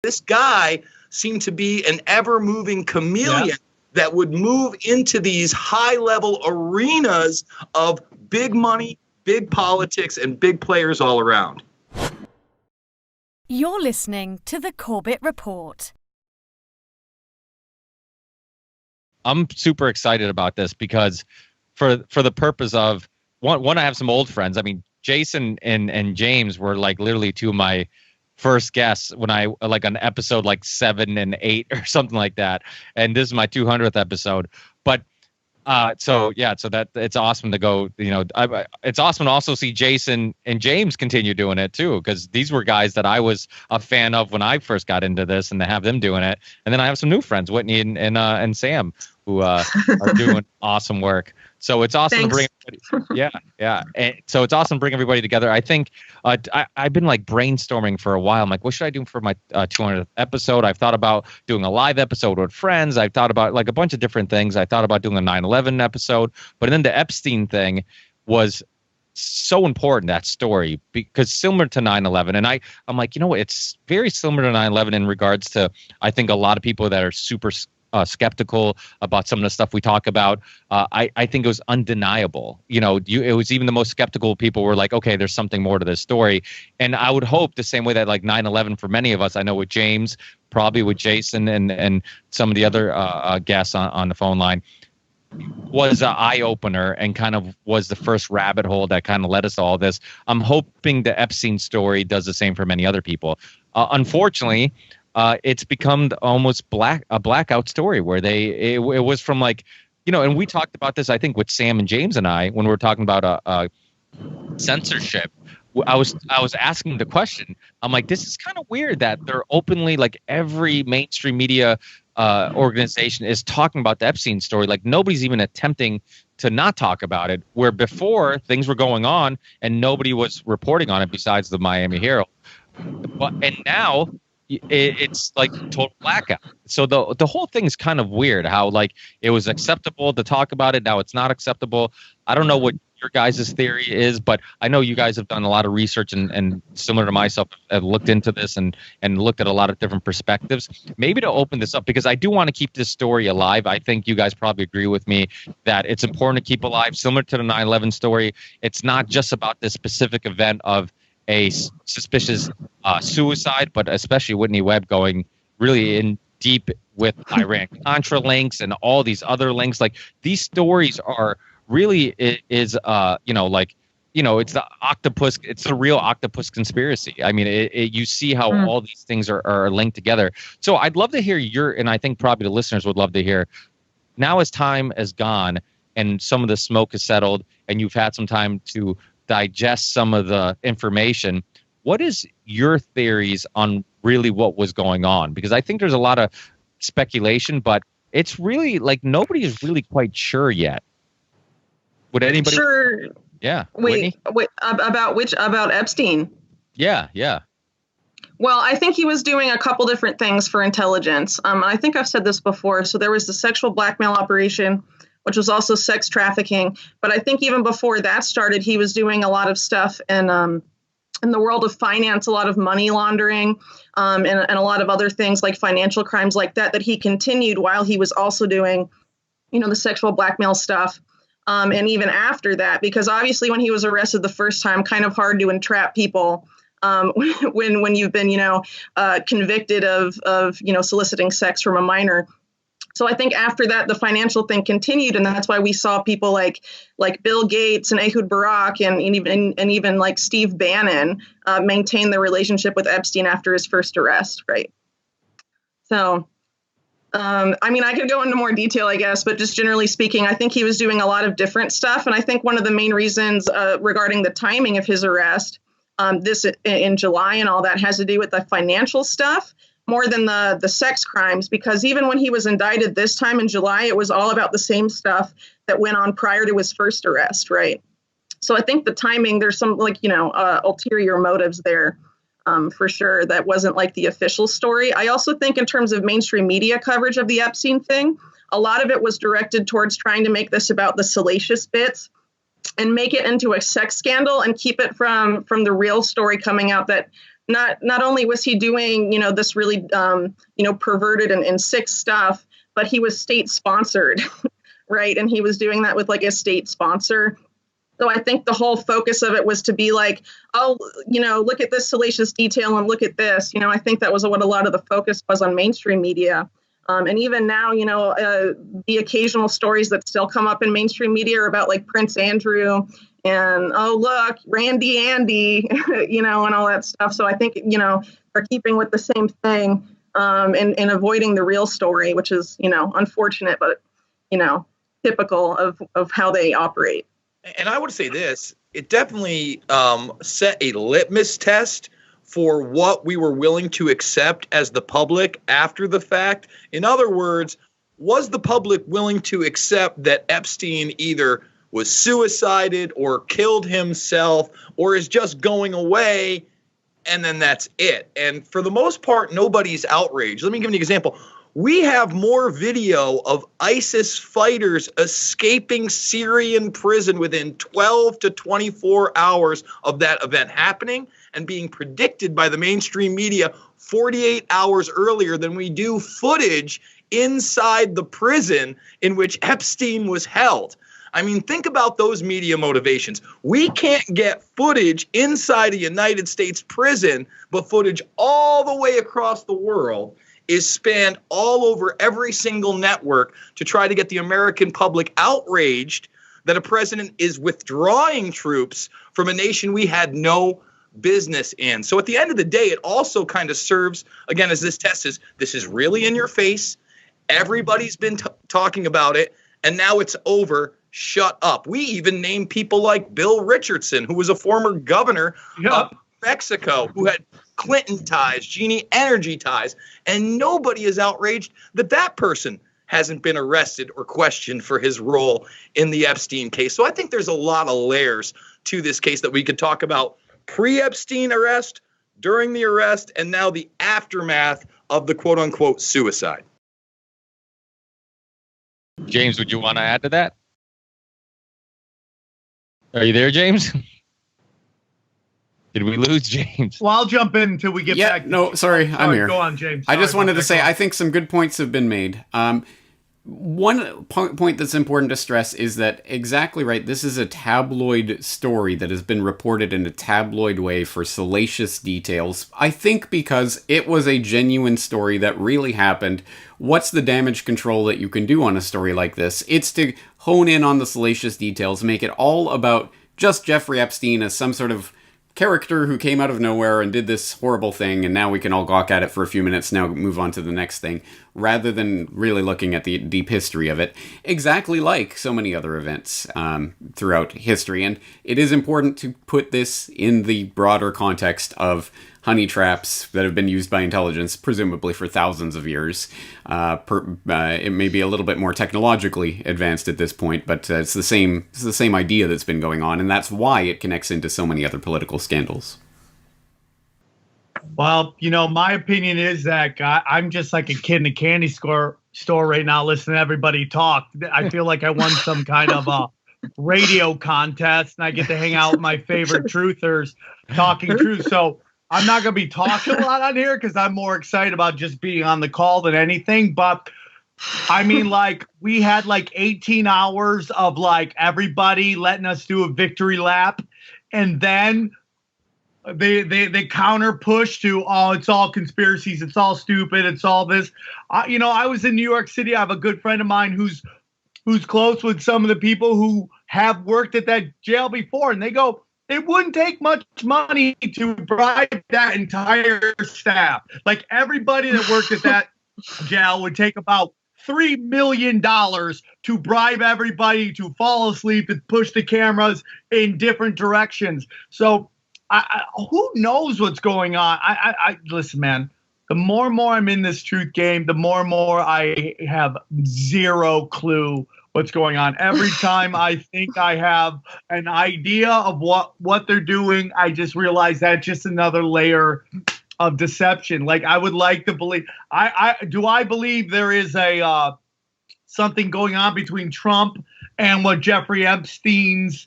this guy seemed to be an ever-moving chameleon that would move into these high-level arenas of big money, big politics, and big players all around. You're listening to the Corbett Report. I'm super excited about this because for the purpose of, one, I have some old friends. I mean, Jason and James were like literally two of my first guests when I like on episode like 7 and 8 or something like that. And this is my 200th episode. But so that it's awesome to go, it's awesome to also see Jason and James continue doing it too, because these were guys that I was a fan of when I first got into this, and to have them doing it. And then I have some new friends, Whitney and Sam, who are doing awesome work. So it's awesome to bring everybody. Yeah. And so it's awesome to bring everybody together. I think I've been like brainstorming for a while. I'm like, what should I do for my 200th episode? I've thought about doing a live episode with friends. I've thought about like a bunch of different things. I thought about doing a 9/11 episode, but then the Epstein thing was so important, that story, because similar to 9/11. And I'm like, it's very similar to 9/11 in regards to, I think, a lot of people that are super skeptical about some of the stuff we talk about. I think it was undeniable. It was even the most skeptical people were like, okay, there's something more to this story. And I would hope the same way that like 9/11 for many of us, I know with James, probably with Jason and some of the other guests on the phone line, was an eye opener and kind of was the first rabbit hole that kind of led us to all this. I'm hoping the Epstein story does the same for many other people. Unfortunately, it's become almost a blackout story where it was from like, and we talked about this, I think, with Sam and James and I, when we were talking about censorship. I was asking the question. I'm like, this is kind of weird that they're openly, like every mainstream media organization is talking about the Epstein story. Like nobody's even attempting to not talk about it, where before things were going on and nobody was reporting on it besides the Miami Herald. And now it's like total blackout. So the whole thing is kind of weird how like it was acceptable to talk about it. Now it's not acceptable. I don't know what your guys' theory is, but I know you guys have done a lot of research and similar to myself have looked into this and looked at a lot of different perspectives. Maybe to open this up, because I do want to keep this story alive. I think you guys probably agree with me that it's important to keep alive. Similar to the 9/11 story, it's not just about this specific event of a suspicious suicide, but especially Whitney Webb going really in deep with Iran-Contra links and all these other links. Like these stories are really it's the octopus. It's the real octopus conspiracy. I mean, you see how all these things are linked together. So I'd love to hear and I think probably the listeners would love to hear, now as time has gone and some of the smoke has settled and you've had some time to digest some of the information, what is your theories on really what was going on? Because I think there's a lot of speculation, but it's really like nobody is really quite sure yet. Would anybody? Sure. Yeah. Wait. About Epstein? Yeah. Well, I think he was doing a couple different things for intelligence. I think I've said this before. So there was the sexual blackmail operation, which was also sex trafficking. But I think even before that started, he was doing a lot of stuff in the world of finance, a lot of money laundering, and a lot of other things like financial crimes like that he continued while he was also doing, the sexual blackmail stuff. And even after that, because obviously when he was arrested the first time, kind of hard to entrap people when you've been, convicted of soliciting sex from a minor. So I think after that, the financial thing continued, and that's why we saw people like Bill Gates and Ehud Barak and even like Steve Bannon maintain their relationship with Epstein after his first arrest, right? So, I could go into more detail, I guess, but just generally speaking, I think he was doing a lot of different stuff, and I think one of the main reasons regarding the timing of his arrest, this in July and all that, has to do with the financial stuff more than the sex crimes, because even when he was indicted this time in July, it was all about the same stuff that went on prior to his first arrest, right? So I think the timing, there's some ulterior motives there for sure. That wasn't like the official story. I also think in terms of mainstream media coverage of the Epstein thing, a lot of it was directed towards trying to make this about the salacious bits and make it into a sex scandal and keep it from the real story coming out that not only was he doing, this really, perverted and sick stuff, but he was state sponsored, right? And he was doing that with like a state sponsor. So I think the whole focus of it was to be like, oh, look at this salacious detail and look at this. I think that was what a lot of the focus was on mainstream media. And even now, the occasional stories that still come up in mainstream media are about like Prince Andrew and, oh, look, Randy Andy, and all that stuff. So I think, they're keeping with the same thing and avoiding the real story, which is, unfortunate, but, typical of how they operate. And I would say this, it definitely set a litmus test for what we were willing to accept as the public after the fact. In other words, was the public willing to accept that Epstein either was suicided or killed himself or is just going away and then that's it? And for the most part, nobody's outraged. Let me give you an example. We have more video of ISIS fighters escaping Syrian prison within 12 to 24 hours of that event happening and being predicted by the mainstream media 48 hours earlier than we do footage inside the prison in which Epstein was held. I mean, think about those media motivations. We can't get footage inside a United States prison, but footage all the way across the world is spanned all over every single network to try to get the American public outraged that a president is withdrawing troops from a nation we had no business in. So at the end of the day, it also kind of serves, again, as this test is, this is really in your face. Everybody's been talking about it, and now it's over. Shut up. We even named people like Bill Richardson, who was a former governor of Mexico, who had Clinton ties, Genie Energy ties, and nobody is outraged that that person hasn't been arrested or questioned for his role in the Epstein case. So I think there's a lot of layers to this case that we could talk about pre-Epstein arrest, during the arrest, and now the aftermath of the quote-unquote suicide. James, would you want to add to that? Are you there, James? Did we lose James? Well, I'll jump in until we get back. No, sorry, I'm here. Go on, James. I just wanted to say, I think some good points have been made. One point that's important to stress is that exactly right, this is a tabloid story that has been reported in a tabloid way for salacious details. I think because it was a genuine story that really happened. What's the damage control that you can do on a story like this? It's to hone in on the salacious details, make it all about just Jeffrey Epstein as some sort of character who came out of nowhere and did this horrible thing, and now we can all gawk at it for a few minutes, now move on to the next thing, rather than really looking at the deep history of it, exactly like so many other events throughout history. And it is important to put this in the broader context of honey traps that have been used by intelligence, presumably for thousands of years. It may be a little bit more technologically advanced at this point, but it's the same idea that's been going on, and that's why it connects into so many other political scandals. Well, my opinion is that I'm just like a kid in a candy store right now listening to everybody talk. I feel like I won some kind of a radio contest, and I get to hang out with my favorite truthers talking truth. So I'm not going to be talking a lot on here because I'm more excited about just being on the call than anything. But I mean, like, we had like 18 hours of like everybody letting us do a victory lap. And then they counter push to, oh, it's all conspiracies. It's all stupid. It's all this. I was in New York City. I have a good friend of mine who's close with some of the people who have worked at that jail before. And they go, it wouldn't take much money to bribe that entire staff. Like, everybody that worked at that jail would take about $3 million to bribe everybody to fall asleep and push the cameras in different directions. So who knows what's going on? I listen, man, the more and more I'm in this truth game, the more and more I have zero clue what's going on. Every time I think I have an idea of what they're doing, I just realize that's just another layer of deception. Like, I would like to believe, I believe there is a something going on between Trump and what Jeffrey Epstein's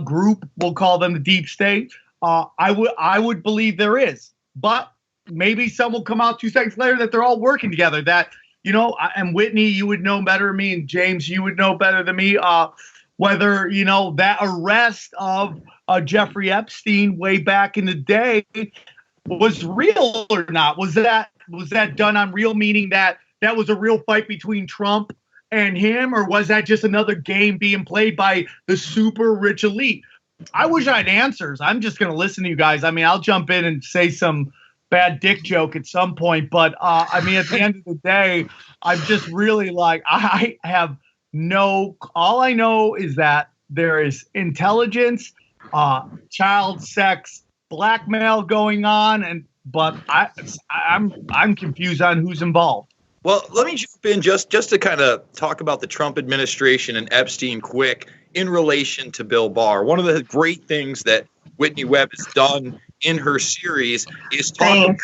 group, we'll call them the deep state. I would believe there is. but maybe some will come out 2 seconds later that they're all working together. That, and Whitney, you would know better than me, and James, you would know better than me, whether, that arrest of Jeffrey Epstein way back in the day was real or not. Was that done on real, meaning that was a real fight between Trump and him, or was that just another game being played by the super rich elite? I wish I had answers. I'm just going to listen to you guys. I mean, I'll jump in and say some bad dick joke at some point, but at the end of the day, I'm just really like, all I know is that there is intelligence, child sex, blackmail going on, but I'm confused on who's involved. Well, let me jump in just to kind of talk about the Trump administration and Epstein quick in relation to Bill Barr. One of the great things that Whitney Webb has done in her series is talk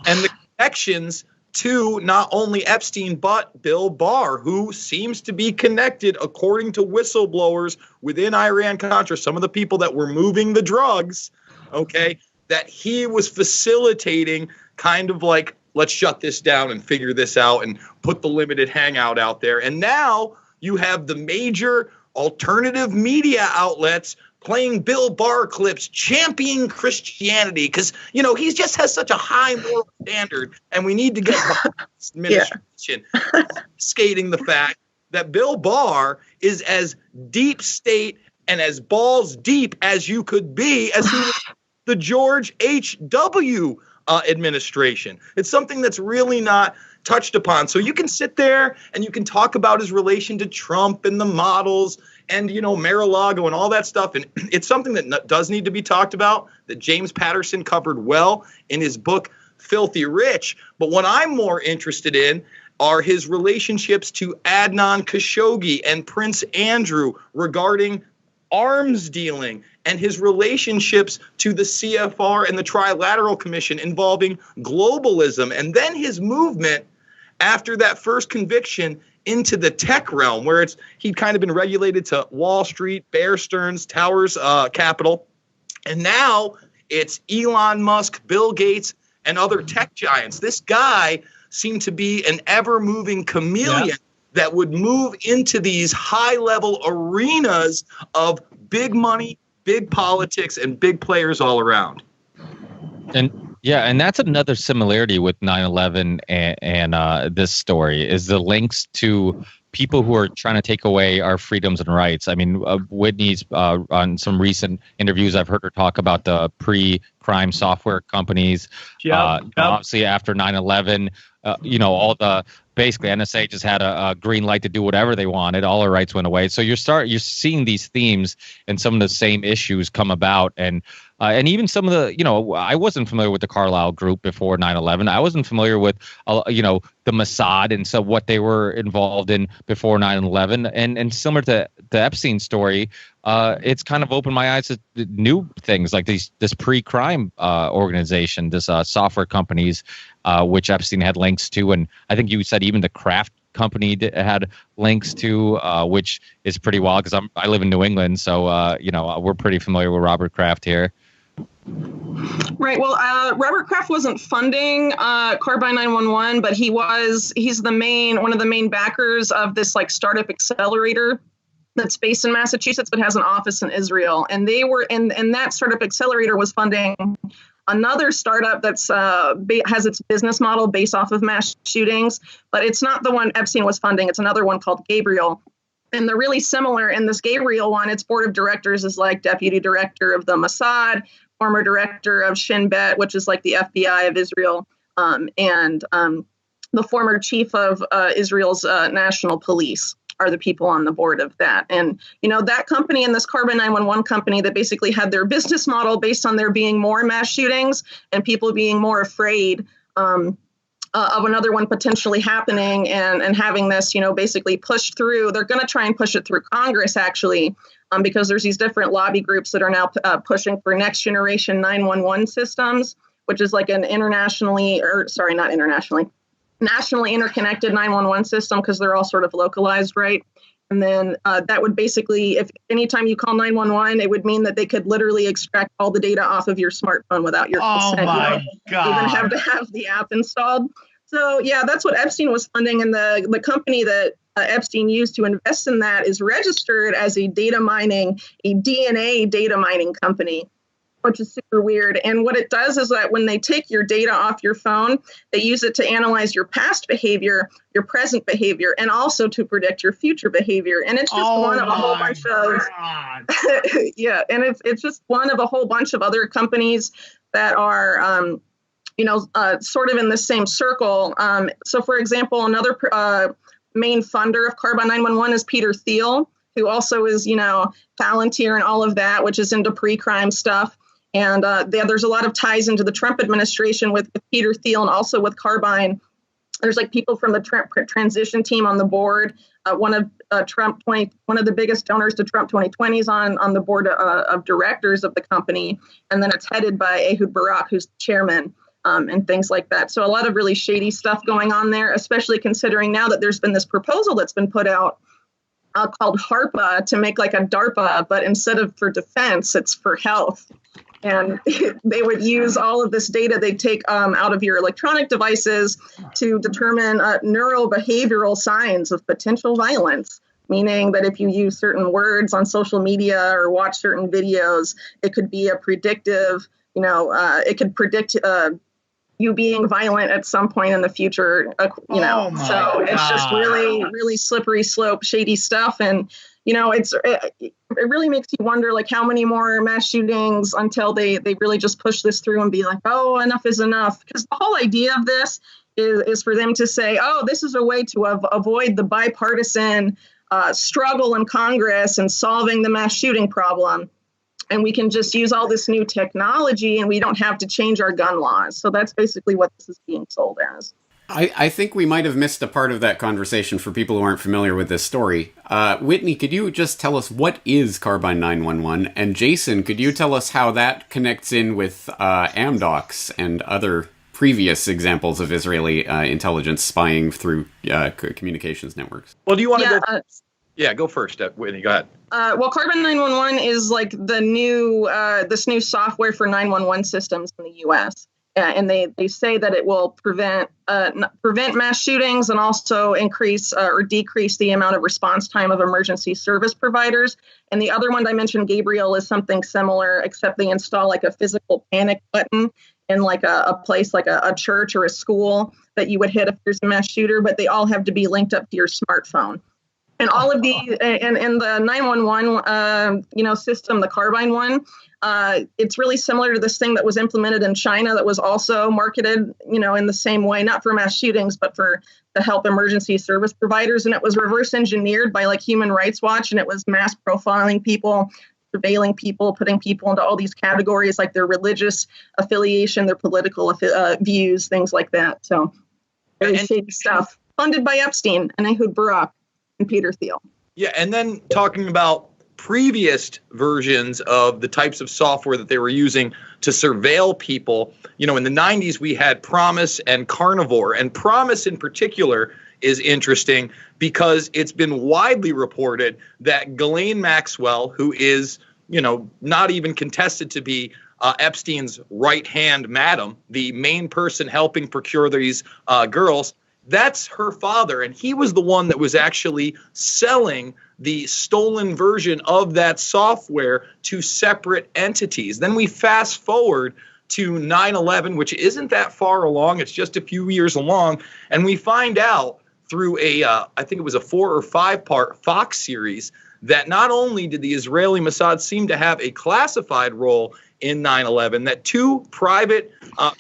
and the connections to not only Epstein, but Bill Barr, who seems to be connected, according to whistleblowers within Iran-Contra, some of the people that were moving the drugs, okay, that he was facilitating kind of like, let's shut this down and figure this out and put the limited hangout out there. And now you have the major alternative media outlets playing Bill Barr clips, championing Christianity, because, he just has such a high moral standard, and we need to get behind this administration, skating the fact that Bill Barr is as deep state and as balls deep as you could be as he was the George H.W. administration. It's something that's really not touched upon. So you can sit there and you can talk about his relation to Trump and the models and, Mar-a-Lago and all that stuff. And it's something that does need to be talked about, that James Patterson covered well in his book, Filthy Rich. But what I'm more interested in are his relationships to Adnan Khashoggi and Prince Andrew regarding arms dealing, and his relationships to the CFR and the Trilateral Commission involving globalism, and then his movement after that first conviction into the tech realm, where he'd kind of been regulated to Wall Street, Bear Stearns, Towers Capital, and now it's Elon Musk, Bill Gates, and other tech giants. This guy seemed to be an ever-moving chameleon that would move into these high-level arenas of big money, big politics, and big players all around. And that's another similarity with 9/11 and this story is the links to people who are trying to take away our freedoms and rights. I mean, Whitney's on some recent interviews, I've heard her talk about the pre-crime software companies. Obviously, after 9/11, all the basically NSA just had a green light to do whatever they wanted. All our rights went away. So you're seeing these themes and some of the same issues come about, and even some of the, I wasn't familiar with the Carlyle Group before 9/11. I wasn't familiar with, the Mossad and so what they were involved in before 9/11. And similar to the Epstein story, it's kind of opened my eyes to new things like this pre-crime organization, this software companies, which Epstein had links to. And I think you said even the Kraft company had links to, which is pretty wild because I live in New England. So, we're pretty familiar with Robert Kraft here. Right. Well, Robert Kraft wasn't funding Carbine 911, but he's one of the main backers of this like startup accelerator that's based in Massachusetts but has an office in Israel. And they were and that startup accelerator was funding another startup that's has its business model based off of mass shootings, but it's not the one Epstein was funding. It's another one called Gabriel. And they're really similar. In this Gabriel one, its board of directors is like deputy director of the Mossad, former director of Shin Bet, which is like the FBI of Israel, and the former chief of Israel's national police are the people on the board of that. And, that company and this Carbon 911 company that basically had their business model based on there being more mass shootings and people being more afraid of another one potentially happening and having this, basically pushed through. They're going to try and push it through Congress, actually, because there's these different lobby groups that are now pushing for next generation 911 systems, which is like an nationally interconnected 911 system because they're all sort of localized, right? And then that would basically, if anytime you call 911, it would mean that they could literally extract all the data off of your smartphone without your consent. Oh my you don't God. even have to have the app installed. So yeah, that's what Epstein was funding. And the company that Epstein used to invest in that is registered as a DNA data mining company, which is super weird. And what it does is that when they take your data off your phone, they use it to analyze your past behavior, your present behavior, and also to predict your future behavior. And it's just one of a whole bunch of yeah, and it's just one of a whole bunch of other companies that are sort of in the same circle. So for example, another main funder of Carbon 911 is Peter Thiel, who also is, Palantir and all of that, which is into pre-crime stuff. And there's a lot of ties into the Trump administration with Peter Thiel and also with Carbine. There's like people from the Trump transition team on the board. One of the biggest donors to Trump 2020 is on the board of directors of the company. And then it's headed by Ehud Barak, who's the chairman. And things like that. So a lot of really shady stuff going on there, especially considering now that there's been this proposal that's been put out called HARPA to make like a DARPA, but instead of for defense, it's for health. And they would use all of this data they take out of your electronic devices to determine neurobehavioral signs of potential violence. Meaning that if you use certain words on social media or watch certain videos, it could be a predictive, it could predict you being violent at some point in the future, so it's just really, really slippery slope, shady stuff. And, it really makes you wonder, like, how many more mass shootings until they really just push this through and be like, oh, enough is enough. Because the whole idea of this is for them to say, oh, this is a way to avoid the bipartisan struggle in Congress and solving the mass shooting problem. And we can just use all this new technology and we don't have to change our gun laws. So that's basically what this is being sold as. I think we might have missed a part of that conversation for people who aren't familiar with this story. Whitney, could you just tell us what is Carbine 911? And Jason, could you tell us how that connects in with Amdocs and other previous examples of Israeli intelligence spying through communications networks? Well, do you want to go? Yeah, go first, Whitney. Go ahead. Well, Carbon 911 is like the new this new software for 911 systems in the U.S. And they say that it will prevent mass shootings and also increase or decrease the amount of response time of emergency service providers. And the other one I mentioned, Gabriel, is something similar, except they install like a physical panic button in like a place like a church or a school that you would hit if there's a mass shooter, but they all have to be linked up to your smartphone. And all of the and the 911 system, the Carbine one, it's really similar to this thing that was implemented in China that was also marketed, in the same way, not for mass shootings, but to help emergency service providers. And it was reverse engineered by like Human Rights Watch, and it was mass profiling people, surveilling people, putting people into all these categories, like their religious affiliation, their political views, things like that. So very shady stuff. Funded by Epstein and Ehud Barak and Peter Thiel. Yeah, and then talking about previous versions of the types of software that they were using to surveil people. In the 90s, we had Promise and Carnivore. And Promise in particular is interesting because it's been widely reported that Ghislaine Maxwell, who is, not even contested to be Epstein's right-hand madam, the main person helping procure these girls, that's her father, and he was the one that was actually selling the stolen version of that software to separate entities. Then we fast forward to 9/11, which isn't that far along. It's just a few years along, and we find out through I think it was a 4 or 5 part Fox series, that not only did the Israeli Mossad seem to have a classified role in 9/11, that 2 private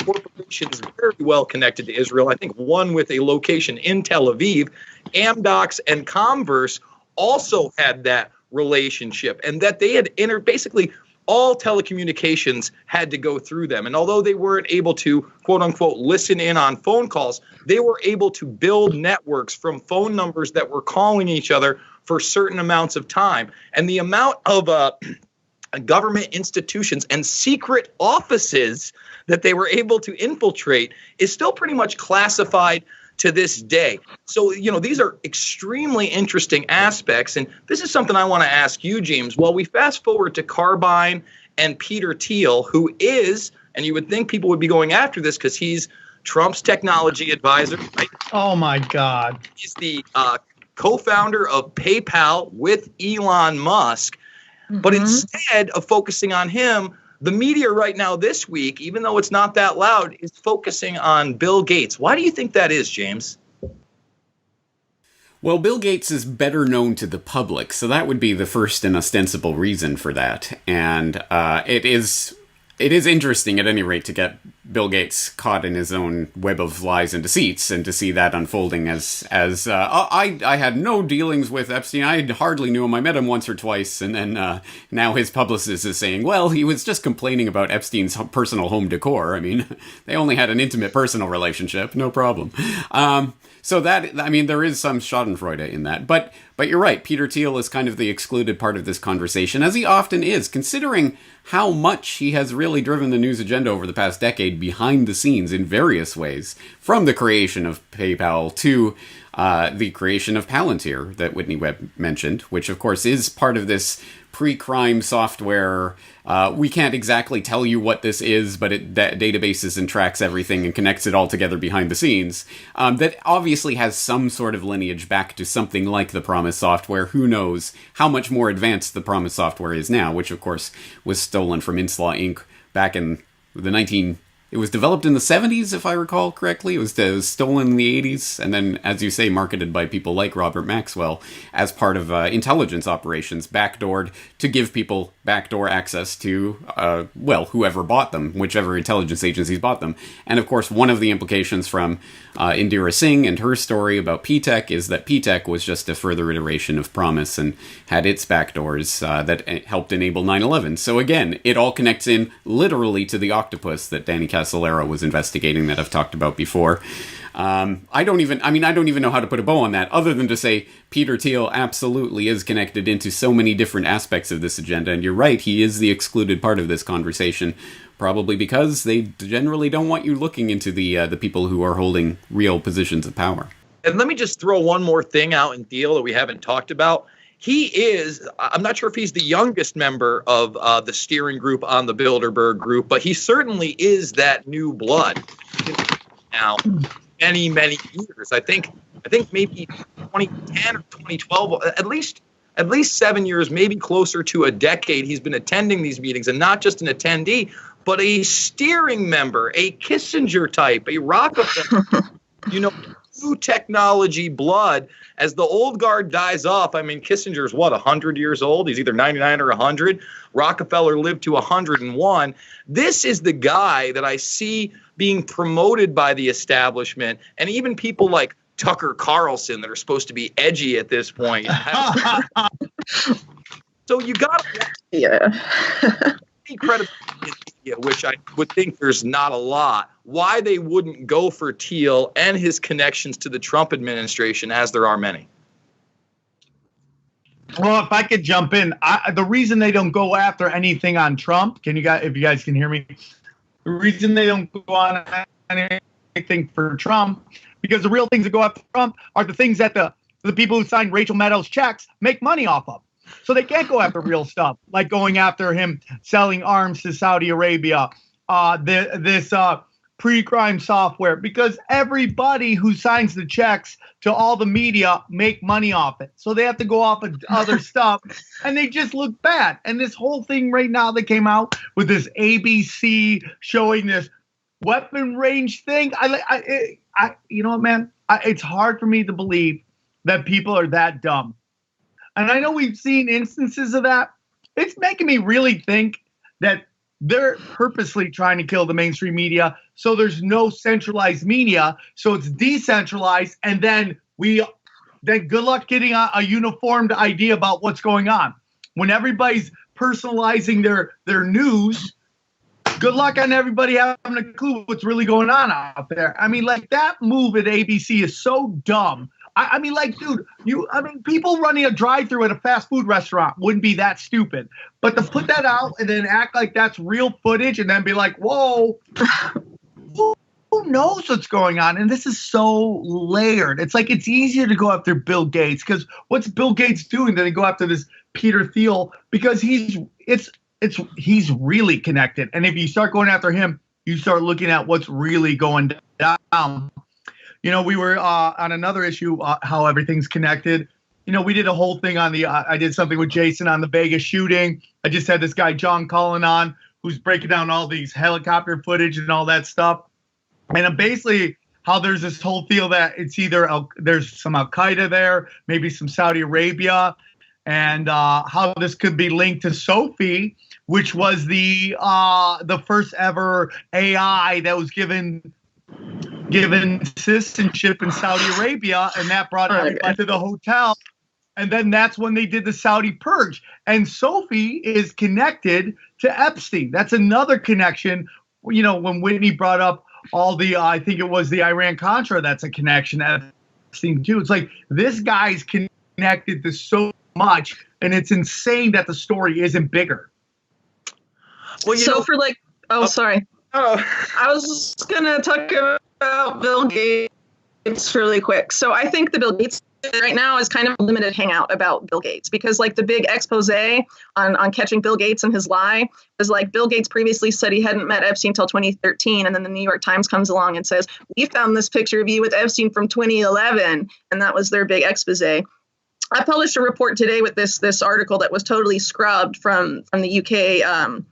corporations very well connected to Israel, I think one with a location in Tel Aviv, Amdocs and Comverse, also had that relationship, and that they had basically all telecommunications had to go through them. And although they weren't able to, quote unquote, listen in on phone calls, they were able to build networks from phone numbers that were calling each other for certain amounts of time. And the amount of government institutions and secret offices that they were able to infiltrate is still pretty much classified to this day. So, these are extremely interesting aspects. And this is something I want to ask you, James. Well, we fast forward to Carbine and Peter Thiel, who is, and you would think people would be going after this because he's Trump's technology advisor. Right? Oh, my God. He's the co-founder of PayPal with Elon Musk. Mm-hmm. But instead of focusing on him, the media right now this week, even though it's not that loud, is focusing on Bill Gates. Why do you think that is, James? Well, Bill Gates is better known to the public, so that would be the first and ostensible reason for that. And it is interesting, at any rate, to get Bill Gates caught in his own web of lies and deceits, and to see that unfolding as I had no dealings with Epstein. I hardly knew him. I met him once or twice, and then now his publicist is saying, well, he was just complaining about Epstein's personal home decor. I mean, they only had an intimate personal relationship, no problem. So that, I mean, there is some schadenfreude in that. But you're right, Peter Thiel is kind of the excluded part of this conversation, as he often is, considering how much he has really driven the news agenda over the past decade behind the scenes in various ways, from the creation of PayPal to the creation of Palantir that Whitney Webb mentioned, which of course is part of this pre-crime software. We can't exactly tell you what this is, but it databases and tracks everything and connects it all together behind the scenes. That obviously has some sort of lineage back to something like the Promise software. Who knows how much more advanced the Promise software is now, which of course was stolen from Inslaw Inc. back in it was developed in the 70s, if I recall correctly. It was stolen in the 80s, and then, as you say, marketed by people like Robert Maxwell as part of intelligence operations, backdoored to give people backdoor access to, whoever bought them, whichever intelligence agencies bought them. And, of course, one of the implications from Indira Singh and her story about P-Tech is that P-Tech was just a further iteration of Promise and had its backdoors that helped enable 9/11. So, again, it all connects in literally to the Octopus that Danny Casolaro was investigating that I've talked about before. I don't even know how to put a bow on that, other than to say Peter Thiel absolutely is connected into so many different aspects of this agenda, and you're right, he is the excluded part of this conversation, probably because they generally don't want you looking into the people who are holding real positions of power. And let me just throw one more thing out in Thiel that we haven't talked about. He is, I'm not sure if he's the youngest member of the steering group on the Bilderberg group, but he certainly is that new blood now. Many years. I think maybe 2010 or 2012, at least 7 years, maybe closer to a decade. He's been attending these meetings, and not just an attendee, but a steering member, a Kissinger type, a Rockefeller, new technology blood. As the old guard dies off, I mean, Kissinger's 100 years old? He's either 99 or 100. Rockefeller lived to 101. This is the guy that I see being promoted by the establishment, and even people like Tucker Carlson that are supposed to be edgy at this point. So you got credibility in media, which I would think there's not a lot. Why they wouldn't go for Thiel and his connections to the Trump administration, as there are many. Well, if I could jump in, the reason they don't go after anything on Trump, if you guys can hear me, the reason they don't go on anything for Trump, because the real things that go after Trump are the things that the people who signed Rachel Maddow's checks make money off of. So they can't go after real stuff, like going after him selling arms to Saudi Arabia, this pre-crime software, because everybody who signs the checks to all the media make money off it. So they have to go off of other stuff, and they just look bad. And this whole thing right now that came out with this ABC showing this weapon range thing, you know what, man? It's hard for me to believe that people are that dumb. And I know we've seen instances of that. It's making me really think that they're purposely trying to kill the mainstream media, so there's no centralized media, so it's decentralized, and then good luck getting a uniformed idea about what's going on. When everybody's personalizing their news, good luck on everybody having a clue what's really going on out there. I mean, like, that move at ABC is so dumb. I mean, like, dude, people running a drive-through at a fast food restaurant wouldn't be that stupid. But to put that out and then act like that's real footage and then be like, whoa, who knows what's going on? And this is so layered. It's like it's easier to go after Bill Gates because what's Bill Gates doing than to go after this Peter Thiel because he's really connected. And if you start going after him, you start looking at what's really going down. You know, we were on another issue, how everything's connected. You know, we did a whole thing on I did something with Jason on the Vegas shooting. I just had this guy, John Cullen, on, who's breaking down all these helicopter footage and all that stuff. And basically how there's this whole feel that it's either there's some Al-Qaeda there, maybe some Saudi Arabia, and how this could be linked to Sophie, which was the first ever AI that was given citizenship in Saudi Arabia, and that brought everybody to the hotel. And then that's when they did the Saudi purge. And Sophie is connected to Epstein. That's another connection. You know, when Whitney brought up all the, I think it was the Iran-Contra, that's a connection to Epstein too. It's like this guy's connected to so much, and it's insane that the story isn't bigger. Well, sorry. Oh, I was just going to talk about Bill Gates really quick. So I think the Bill Gates right now is kind of a limited hangout about Bill Gates because like the big expose on catching Bill Gates and his lie is like Bill Gates previously said he hadn't met Epstein until 2013. And then the New York Times comes along and says, we found this picture of you with Epstein from 2011. And that was their big expose. I published a report today with this article that was totally scrubbed from the UK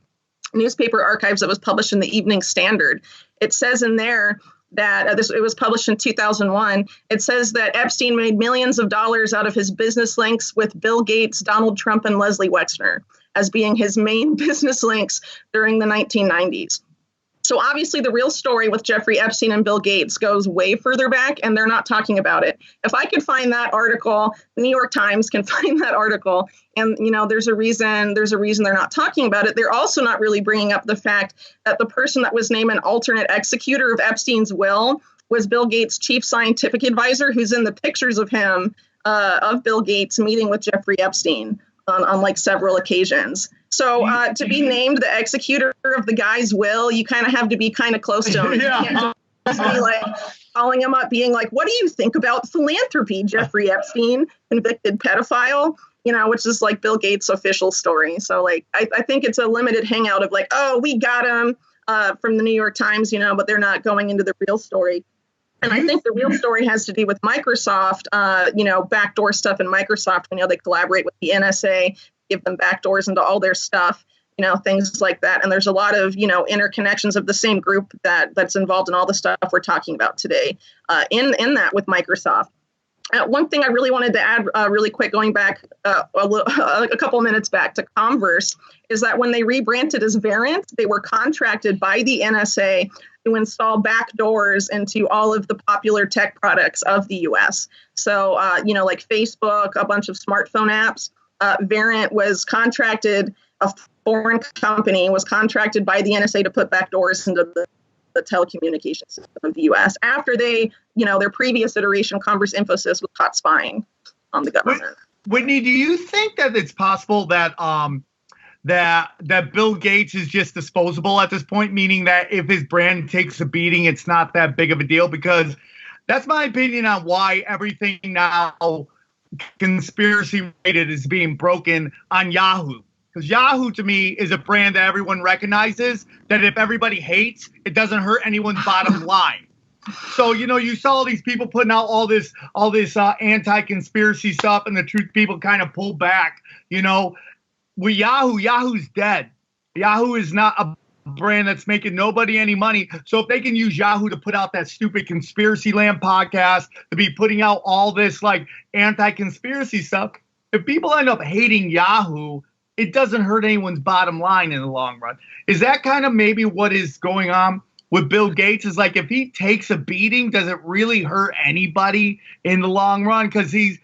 newspaper archives that was published in the Evening Standard. It says in there that it was published in 2001. It says that Epstein made millions of dollars out of his business links with Bill Gates, Donald Trump, and Leslie Wexner as being his main business links during the 1990s. So obviously the real story with Jeffrey Epstein and Bill Gates goes way further back, and they're not talking about it. If I could find that article, the New York Times can find that article, and you know there's a reason they're not talking about it. They're also not really bringing up the fact that the person that was named an alternate executor of Epstein's will was Bill Gates' chief scientific advisor, who's in the pictures of him of Bill Gates meeting with Jeffrey Epstein on like several occasions. So to be named the executor of the guy's will, you kind of have to be kind of close to him. Yeah. You can't just be like calling him up, being like, what do you think about philanthropy, Jeffrey Epstein, convicted pedophile? You know, which is like Bill Gates' official story. So like, I think it's a limited hangout of like, oh, we got him from the New York Times, you know, but they're not going into the real story. And I think the real story has to do with Microsoft, you know, backdoor stuff in Microsoft. You know, they collaborate with the NSA, give them backdoors into all their stuff, you know, things like that. And there's a lot of, you know, interconnections of the same group that's involved in all the stuff we're talking about today in that with Microsoft. One thing I really wanted to add really quick, going back a couple minutes back to Converse, is that when they rebranded as Verint, they were contracted by the NSA to install backdoors into all of the popular tech products of the U.S. So, you know, like Facebook, a bunch of smartphone apps. Verint was contracted, a foreign company was contracted by the NSA to put backdoors into the telecommunications system of the U.S. after they, you know, their previous iteration, Converse Infosys, was caught spying on the government. Whitney, do you think that it's possible that that Bill Gates is just disposable at this point, meaning that if his brand takes a beating, it's not that big of a deal? Because that's my opinion on why everything now conspiracy rated is being broken on Yahoo. Because Yahoo, to me, is a brand that everyone recognizes, that if everybody hates, it doesn't hurt anyone's bottom line. So, you know, you saw all these people putting out all this anti-conspiracy stuff, and the truth people kind of pulled back. You know, with Yahoo's dead. Yahoo is not a brand that's making nobody any money. So if they can use Yahoo to put out that stupid Conspiracy Land podcast, to be putting out all this like anti-conspiracy stuff, if people end up hating Yahoo, it doesn't hurt anyone's bottom line in the long run. Is that kind of maybe what is going on with Bill Gates? Is like, if he takes a beating, does it really hurt anybody in the long run? Because he's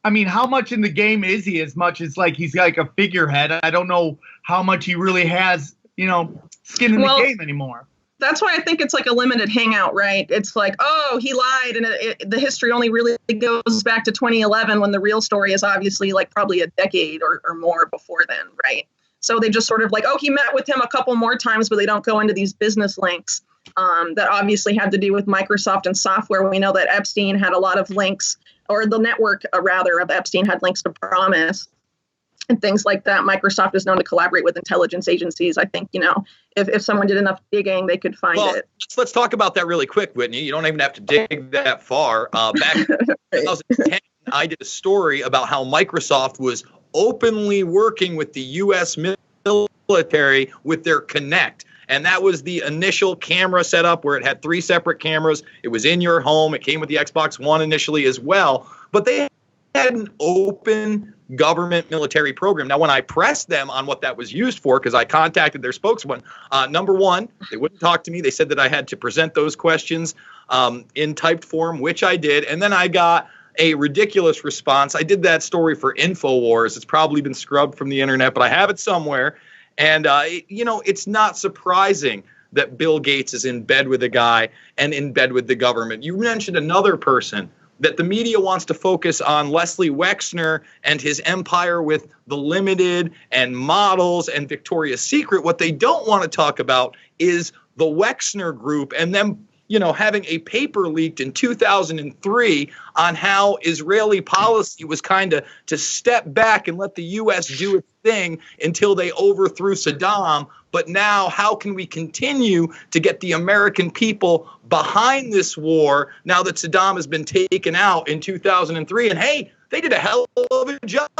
I mean, how much in the game is he, as much as like he's like a figurehead? I don't know how much he really has, you know, skin in the game anymore. That's why I think it's like a limited hangout, right? It's like, oh, he lied. And the history only really goes back to 2011, when the real story is obviously like probably a decade or more before then, right? So they just sort of like, oh, he met with him a couple more times, but they don't go into these business links. that obviously had to do with Microsoft and software. We know that Epstein had a lot of links, or the network rather of Epstein had links to Promise and things like that. Microsoft is known to collaborate with intelligence agencies. I think, if someone did enough digging, they could find it. Let's talk about that really quick, Whitney. You don't even have to dig that far. Back in 2010, I did a story about how Microsoft was openly working with the U.S. military with their Kinect. And that was the initial camera setup where it had 3 separate cameras. It was in your home. It came with the Xbox One initially as well. But they had an open government military program. Now, when I pressed them on what that was used for, because I contacted their spokesman, number one, they wouldn't talk to me. They said that I had to present those questions in typed form, which I did. And then I got a ridiculous response. I did that story for InfoWars. It's probably been scrubbed from the internet, but I have it somewhere. And, it's not surprising that Bill Gates is in bed with a guy and in bed with the government. You mentioned another person that the media wants to focus on, Leslie Wexner and his empire with The Limited and Models and Victoria's Secret. What they don't want to talk about is the Wexner Group and them, having a paper leaked in 2003 on how Israeli policy was kind of to step back and let the U.S. do its thing until they overthrew Saddam. But now, how can we continue to get the American people behind this war now that Saddam has been taken out in 2003? And hey, they did a hell of a job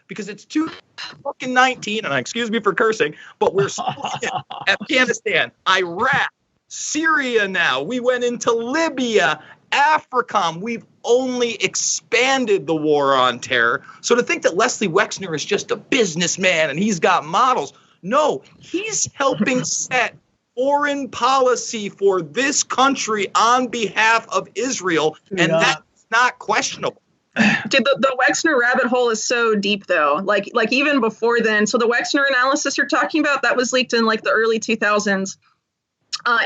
because it's 2019, and excuse me for cursing, but we're still in Afghanistan, Iraq, Syria now. We went into Libya, AFRICOM. We've only expanded the war on terror. So to think that Leslie Wexner is just a businessman and he's got models, no, he's helping set foreign policy for this country on behalf of Israel, and that's not questionable. Dude, the Wexner rabbit hole is so deep, though. Like even before then. So the Wexner analysis you're talking about, that was leaked in the early 2000s.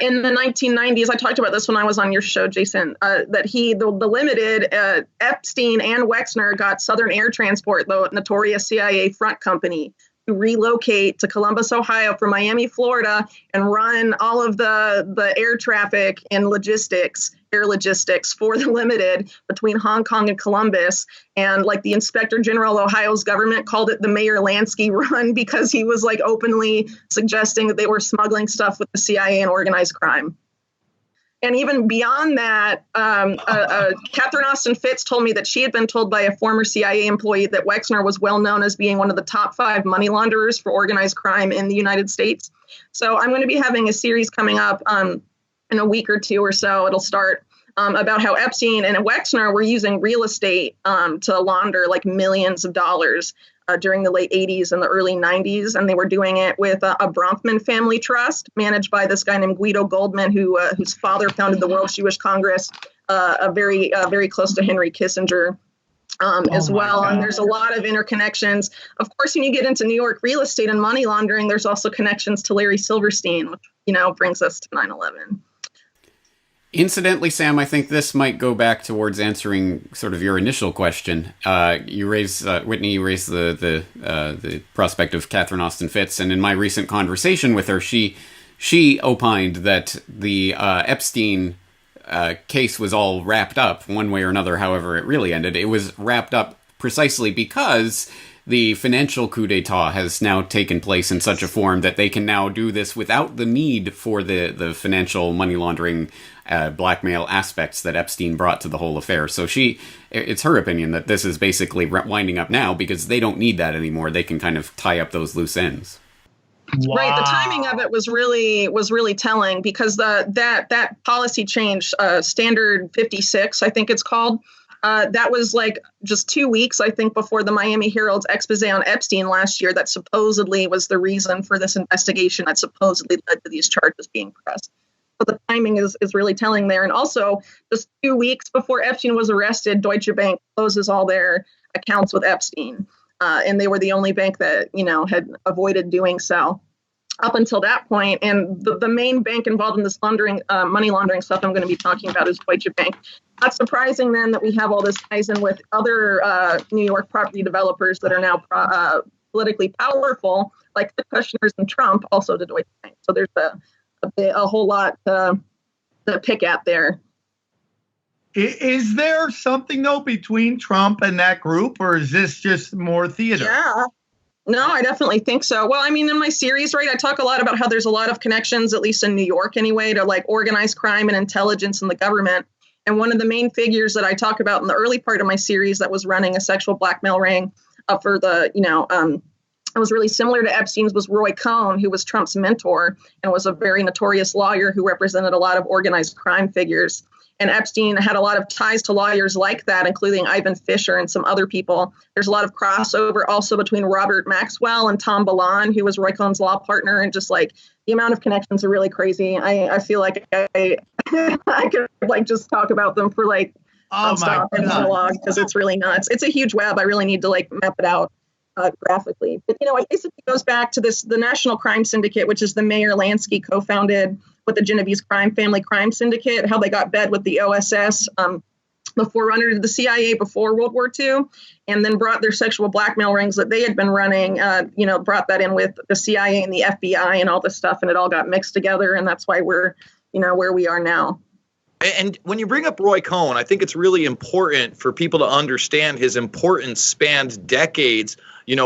In the 1990s, I talked about this when I was on your show, Jason, that the Limited, Epstein and Wexner got Southern Air Transport, the notorious CIA front company, to relocate to Columbus, Ohio from Miami, Florida, and run all of the air traffic and air logistics for the Limited between Hong Kong and Columbus. And the Inspector General of Ohio's government called it the Mayor Lansky run because he was openly suggesting that they were smuggling stuff with the CIA and organized crime. And even beyond that, Catherine Austin Fitts told me that she had been told by a former CIA employee that Wexner was well known as being one of the top 5 money launderers for organized crime in the United States. So I'm going to be having a series coming up in a week or two or so. It'll start about how Epstein and Wexner were using real estate to launder millions of dollars during the late 80s and the early 90s. And they were doing it with a Bronfman family trust managed by this guy named Guido Goldman, whose father founded the World Jewish Congress, very close to Henry Kissinger as well. God. And there's a lot of interconnections. Of course, when you get into New York real estate and money laundering, there's also connections to Larry Silverstein, which, brings us to 9/11. Incidentally, Sam, I think this might go back towards answering sort of your initial question. Whitney, you raised the prospect of Catherine Austin Fitts, and in my recent conversation with her, she opined that the Epstein case was all wrapped up one way or another. However, it really ended. It was wrapped up precisely because the financial coup d'etat has now taken place in such a form that they can now do this without the need for the financial money laundering blackmail aspects that Epstein brought to the whole affair. So it's her opinion that this is basically winding up now because they don't need that anymore. They can kind of tie up those loose ends. Wow. Right. The timing of it was really telling because that policy change, Standard 56, I think it's called, that was just 2 weeks, I think, before the Miami Herald's expose on Epstein last year that supposedly was the reason for this investigation that supposedly led to these charges being pressed. So the timing is really telling there. And also, just 2 weeks before Epstein was arrested, Deutsche Bank closes all their accounts with Epstein. And they were the only bank that, had avoided doing so up until that point. And the main bank involved in this money laundering stuff I'm going to be talking about is Deutsche Bank. Not surprising then that we have all this ties in with other New York property developers that are now politically powerful, like the Kushners and Trump, also to Deutsche Bank. So there's a whole lot to pick at there. Is there something though between Trump and that group, or is this just more theater? Yeah. No, I definitely think so. Well, I mean, in my series, right, I talk a lot about how there's a lot of connections, at least in New York anyway, to like organized crime and intelligence in the government. And one of the main figures that I talk about in the early part of my series that was running a sexual blackmail ring for the, it was really similar to Epstein's, was Roy Cohn, who was Trump's mentor and was a very notorious lawyer who represented a lot of organized crime figures. And Epstein had a lot of ties to lawyers like that, including Ivan Fisher and some other people. There's a lot of crossover also between Robert Maxwell and Tom Balan, who was Roy Cohn's law partner. And just like the amount of connections are really crazy. I feel like I could like just talk about them for like nonstop and monologue because it's really nuts. It's a huge web. I really need to like map it out graphically. But, it basically goes back to the National Crime Syndicate, which is the Mayor Lansky co-founded with the Genovese Family Crime Syndicate, how they got bed with the OSS, the forerunner to the CIA before World War II, and then brought their sexual blackmail rings that they had been running, brought that in with the CIA and the FBI and all this stuff, and it all got mixed together, and that's why we're, where we are now. And when you bring up Roy Cohn, I think it's really important for people to understand his importance spanned decades,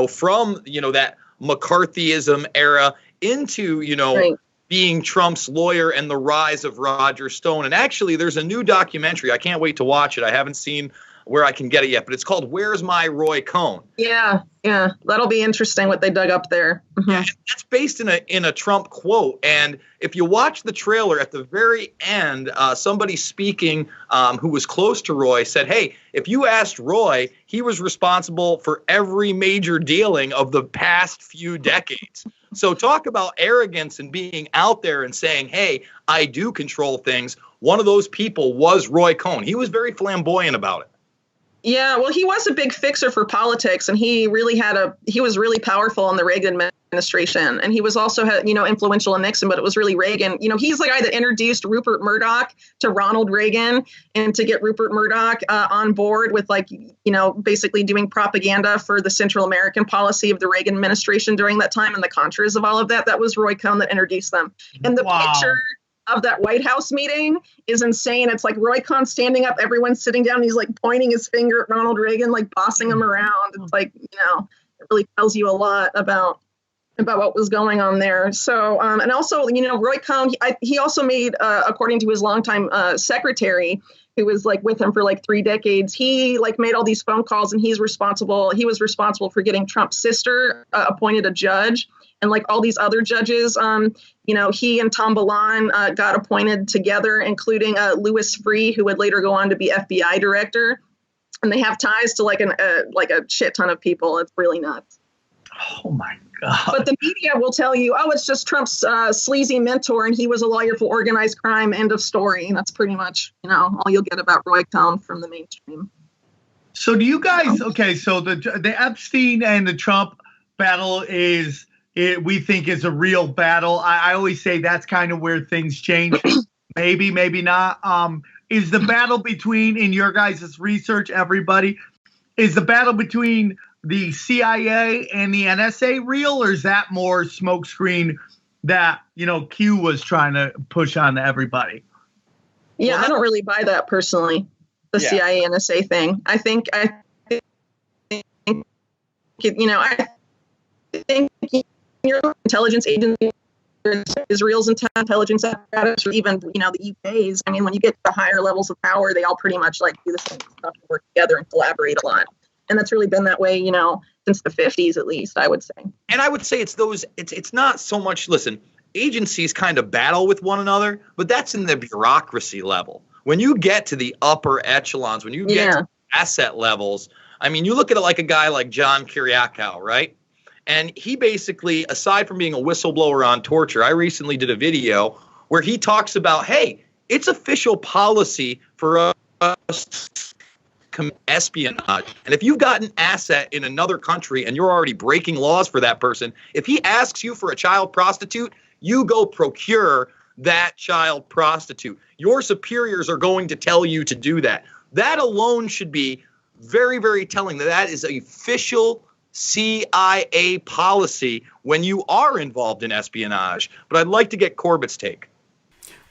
from, that McCarthyism era into, right, being Trump's lawyer and the rise of Roger Stone. And actually, there's a new documentary. I can't wait to watch it. I haven't seen where I can get it yet, but it's called Where's My Roy Cohn? Yeah. That'll be interesting what they dug up there. Mm-hmm. Yeah, it's based in a Trump quote. And if you watch the trailer at the very end, somebody speaking who was close to Roy said, hey, if you asked Roy, he was responsible for every major dealing of the past few decades. So talk about arrogance and being out there and saying, hey, I do control things. One of those people was Roy Cohn. He was very flamboyant about it. Yeah, well, he was a big fixer for politics, and he was really powerful in the Reagan administration, and he was also, influential in Nixon, but it was really Reagan. He's the guy that introduced Rupert Murdoch to Ronald Reagan, and to get Rupert Murdoch on board with basically doing propaganda for the Central American policy of the Reagan administration during that time, and the contras of all of that. That was Roy Cohn that introduced them. And the picture of that White House meeting is insane. It's like Roy Cohn standing up, everyone's sitting down, and he's like pointing his finger at Ronald Reagan, like bossing him around. It's like, it really tells you a lot about what was going on there. So, and also, Roy Cohn, he also made, according to his longtime secretary, who was like with him for like 3 decades, he like made all these phone calls, and he was responsible for getting Trump's sister appointed a judge. And like all these other judges, he and Tom Balan got appointed together, including Louis Freeh, who would later go on to be FBI director. And they have ties to like a shit ton of people. It's really nuts. Oh, my God. But the media will tell you, it's just Trump's sleazy mentor, and he was a lawyer for organized crime. End of story. And that's pretty much, all you'll get about Roy Cohn from the mainstream. So do you guys, so the Epstein and the Trump battle we think is a real battle. I always say that's kind of where things change. Maybe not. Is the battle between, in your guys' research, everybody, is the battle between the CIA and the NSA real, or is that more smokescreen that, Q was trying to push on to everybody? Yeah, I don't really buy that personally, the CIA NSA thing. I think your intelligence agency, Israel's intelligence apparatus, or even, the UK's. I mean, when you get to higher levels of power, they all pretty much like do the same stuff and work together and collaborate a lot. And that's really been that way, since the 50s, at least, I would say. And I would say it's not so much, listen, agencies kind of battle with one another, but that's in the bureaucracy level. When you get to the upper echelons, when you get to asset levels, I mean, you look at it like a guy like John Kiriakou, right? And he basically, aside from being a whistleblower on torture, I recently did a video where he talks about, hey, it's official policy for us to commit espionage. And if you've got an asset in another country and you're already breaking laws for that person, if he asks you for a child prostitute, you go procure that child prostitute. Your superiors are going to tell you to do that. That alone should be very, very telling that is official CIA policy when you are involved in espionage. But I'd like to get Corbett's take.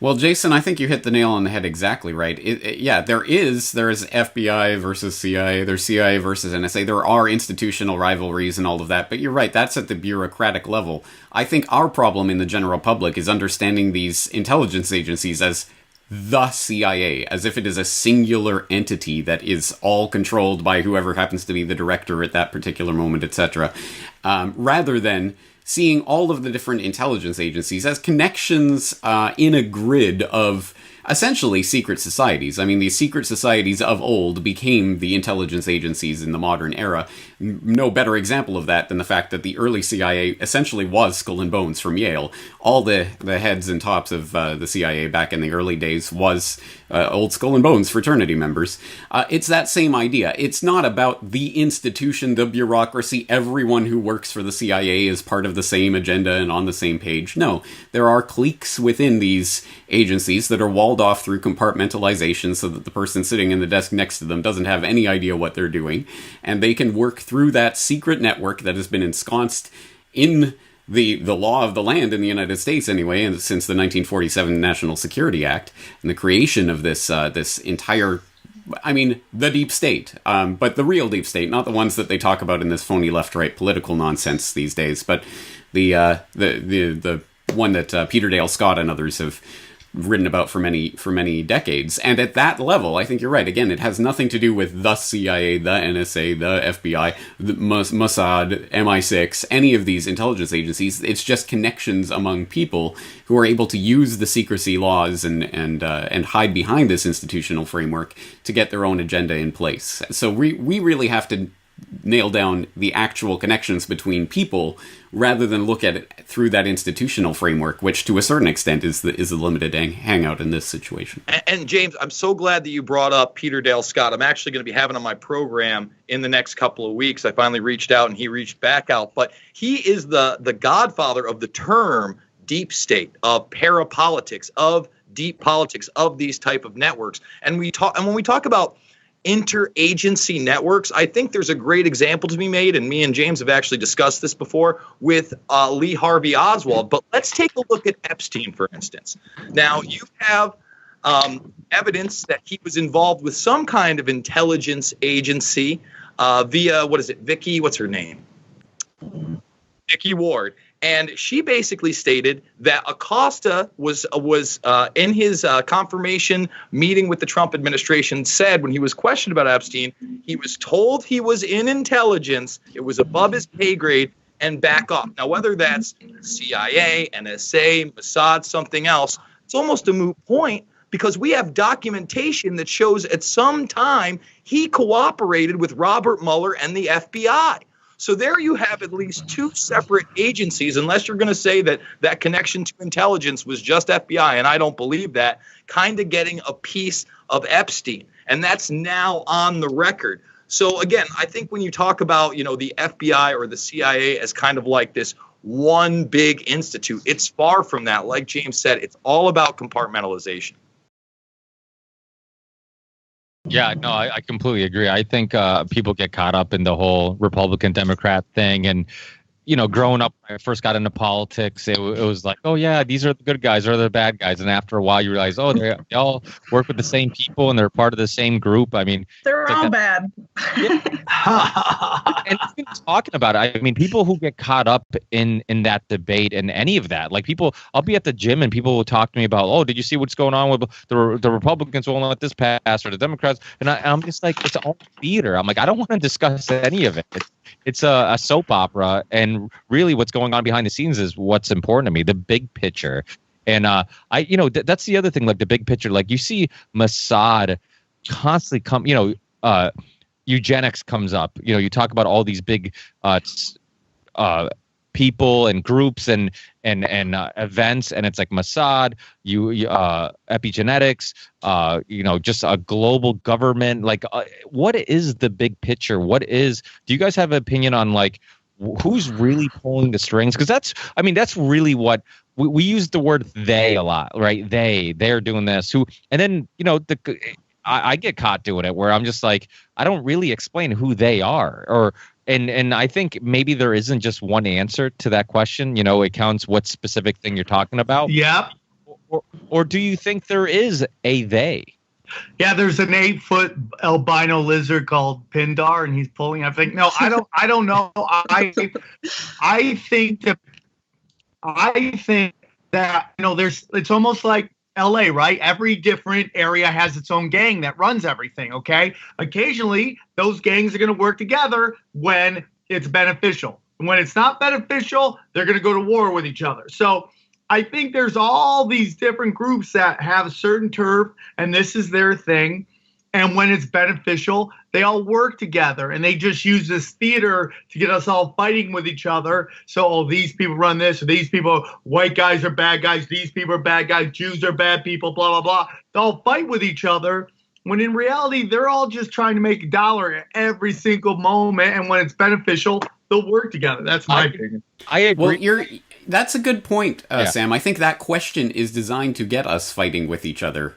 Well, Jason, I think you hit the nail on the head exactly right. Yeah, there is FBI versus CIA, there's CIA versus NSA. There are institutional rivalries and all of that, but you're right, that's at the bureaucratic level. I think our problem in the general public is understanding these intelligence agencies as the CIA, as if it is a singular entity that is all controlled by whoever happens to be the director at that particular moment, etc., rather than seeing all of the different intelligence agencies as connections in a grid of essentially secret societies. I mean, these secret societies of old became the intelligence agencies in the modern era. No better example of that than the fact that the early CIA essentially was Skull and Bones from Yale. All the heads and tops of the CIA back in the early days was old Skull and Bones fraternity members. It's that same idea. It's not about the institution, the bureaucracy, everyone who works for the CIA is part of the same agenda and on the same page. No, there are cliques within these agencies that are walled off through compartmentalization so that the person sitting in the desk next to them doesn't have any idea what they're doing, and they can work through that secret network that has been ensconced in the law of the land in the United States anyway, and since the 1947 National Security Act and the creation of this entire, I mean, the deep state, but the real deep state, not the ones that they talk about in this phony left-right political nonsense these days, but the one that Peter Dale Scott and others have written about for many decades. And at that level, I think you're right. Again, it has nothing to do with the CIA, the NSA, the FBI, the Mossad, MI6, any of these intelligence agencies. It's just connections among people who are able to use the secrecy laws and hide behind this institutional framework to get their own agenda in place. So we really have to nail down the actual connections between people rather than look at it through that institutional framework, which to a certain extent is the limited hangout in this situation. And James, I'm so glad that you brought up Peter Dale Scott. I'm actually going to be having on my program in the next couple of weeks. I finally reached out and he reached back out, but he is the godfather of the term deep state, of parapolitics, of deep politics, of these type of networks. And when we talk about interagency networks, I think there's a great example to be made, and me and James have actually discussed this before with Lee Harvey Oswald. But let's take a look at Epstein, for instance. Now, you have evidence that he was involved with some kind of intelligence agency via, what's her name? Vicky Ward. And she basically stated that Acosta was in his confirmation meeting with the Trump administration, said when he was questioned about Epstein, he was told he was in intelligence, it was above his pay grade, and back off. Now, whether that's CIA, NSA, Mossad, something else, it's almost a moot point because we have documentation that shows at some time he cooperated with Robert Mueller and the FBI. So there you have at least two separate agencies, unless you're going to say that that connection to intelligence was just FBI, and I don't believe that, kind of getting a piece of Epstein. And that's now on the record. So again, I think when you talk about, the FBI or the CIA as kind of like this one big institute, it's far from that. Like James said, it's all about compartmentalization. Yeah, no, I completely agree. I think people get caught up in the whole Republican Democrat thing. And, growing up, when I first got into politics, it was like, oh, yeah, these are the good guys or the bad guys. And after a while, you realize, oh, they all work with the same people and they're part of the same group. I mean, they're all bad. Yeah. And talking about it, I mean, people who get caught up in that debate and any of that, like people, I'll be at the gym and people will talk to me about, oh, did you see what's going on with the Republicans won't let this pass or the Democrats? And I'm just like, it's all theater. I'm like, I don't want to discuss any of it. It's a soap opera, and really what's going on behind the scenes is what's important to me, the big picture. And that's the other thing, like the big picture, like you see Mossad constantly come, eugenics comes up, you talk about all these big people and groups and events, and it's like Mossad, epigenetics, just a global government. Like, what is the big picture? Do you guys have an opinion on like who's really pulling the strings? Because that's really what we use the word they a lot, right? They're doing this. And then I get caught doing it where I'm just like, I don't really explain who they are, And I think maybe there isn't just one answer to that question. It counts what specific thing you're talking about. Yep. Or do you think there is a they? Yeah, there's an 8-foot albino lizard called Pindar, and he's pulling everything. No, I don't know. I think that it's almost like LA, right? Every different area has its own gang that runs everything. Okay, occasionally those gangs are going to work together when it's beneficial. And when it's not beneficial, they're going to go to war with each other. So I think there's all these different groups that have a certain turf, and this is their thing. And when it's beneficial, they all work together, and they just use this theater to get us all fighting with each other. So, these people run this, or these people, white guys are bad guys, these people are bad guys, Jews are bad people, blah, blah, blah. They all fight with each other, when in reality, they're all just trying to make a dollar at every single moment. And when it's beneficial, they'll work together. That's my opinion. I agree. Well, that's a good point, Sam. I think that question is designed to get us fighting with each other,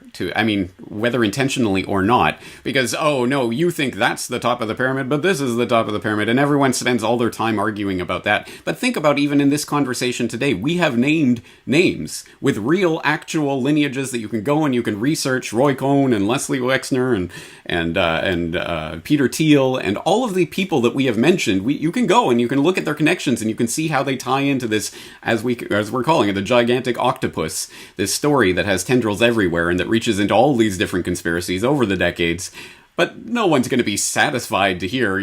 whether intentionally or not. Because, oh, no, you think that's the top of the pyramid, but this is the top of the pyramid, and everyone spends all their time arguing about that. But think about even in this conversation today, we have named names with real, actual lineages that you can go and you can research. Roy Cohn and Leslie Wexner and Peter Thiel and all of the people that we have mentioned. You can go and you can look at their connections and you can see how they tie into this, as we're calling it, the gigantic octopus, this story that has tendrils everywhere and that reaches into all these different conspiracies over the decades. But no one's going to be satisfied to hear,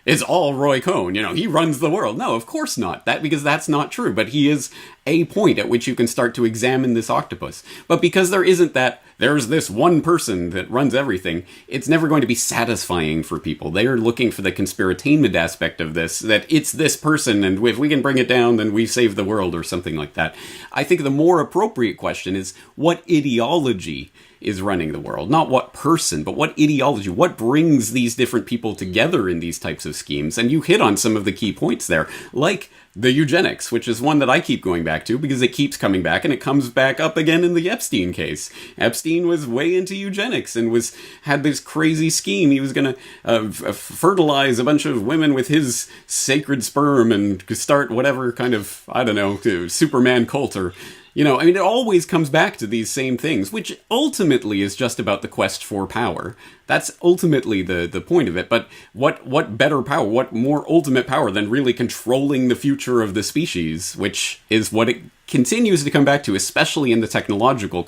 it's all Roy Cohn, he runs the world. No, of course not. Because that's not true. But he is a point at which you can start to examine this octopus. But because there's this one person that runs everything, it's never going to be satisfying for people. They are looking for the conspiratainment aspect of this, that it's this person, and if we can bring it down, then we've saved the world, or something like that. I think the more appropriate question is, what ideology is running the world? Not what person, but what ideology, what brings these different people together in these types of schemes? And you hit on some of the key points there, like the eugenics, which is one that I keep going back to because it keeps coming back, and it comes back up again in the Epstein case. Epstein was way into eugenics and had this crazy scheme. He was going to fertilize a bunch of women with his sacred sperm and start whatever kind of, Superman cult or it always comes back to these same things, which ultimately is just about the quest for power. That's ultimately the point of it. But what better power, what more ultimate power than really controlling the future of the species, which is what it continues to come back to, especially in the technological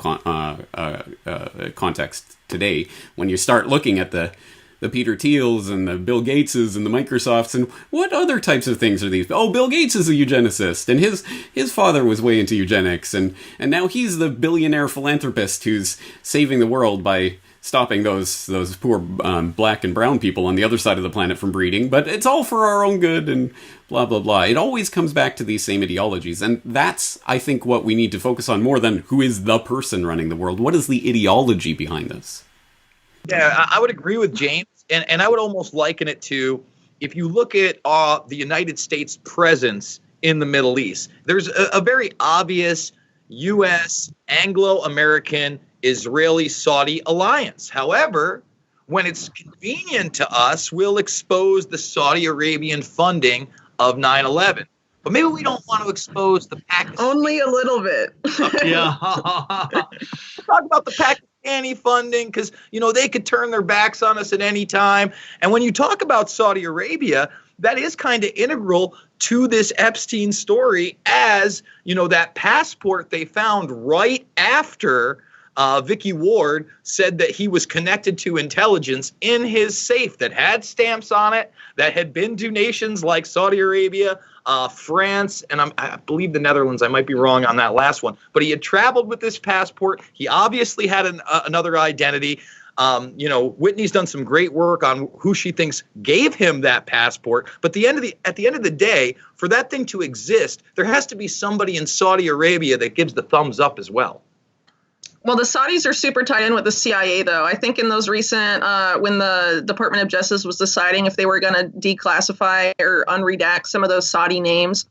context today, when you start looking at the Peter Thiels and the Bill Gateses and the Microsofts, and what other types of things are these? Oh, Bill Gates is a eugenicist, and his father was way into eugenics, and now he's the billionaire philanthropist who's saving the world by stopping those poor black and brown people on the other side of the planet from breeding, but it's all for our own good and blah, blah, blah. It always comes back to these same ideologies, and that's, I think, what we need to focus on more than who is the person running the world. What is the ideology behind this? Yeah, I would agree with James, and I would almost liken it to, if you look at the United States presence in the Middle East, there's a very obvious U.S., Anglo-American, Israeli-Saudi alliance. However, when it's convenient to us, we'll expose the Saudi Arabian funding of 9/11. But maybe we don't want to expose the Pakistan. Only a little bit. Yeah. Talk about the Pakistani funding, because, they could turn their backs on us at any time. And when you talk about Saudi Arabia, that is kind of integral to this Epstein story, as, that passport they found right after Vicky Ward said that he was connected to intelligence in his safe that had stamps on it, that had been to nations like Saudi Arabia, France, and I believe the Netherlands. I might be wrong on that last one. But he had traveled with this passport. He obviously had another identity. Whitney's done some great work on who she thinks gave him that passport. But at the end of the day, for that thing to exist, there has to be somebody in Saudi Arabia that gives the thumbs up as well. Well, the Saudis are super tied in with the CIA, though. I think in those recent, when the Department of Justice was deciding if they were going to declassify or unredact some of those Saudi names,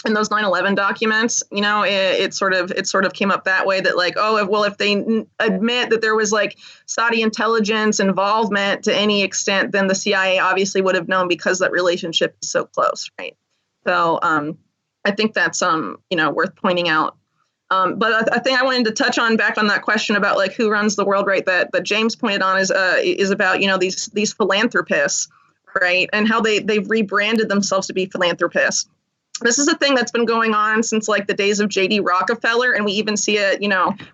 in those 9/11 documents, it sort of came up that way, that like, oh, well, if they admit that there was like Saudi intelligence involvement to any extent, then the CIA obviously would have known because that relationship is so close, right? So I think that's worth pointing out. But I think I wanted to touch on back on that question about like who runs the world, right? That James pointed on is about these philanthropists, right, and how they've rebranded themselves to be philanthropists. This is a thing that's been going on since like the days of J.D. Rockefeller. And we even see it,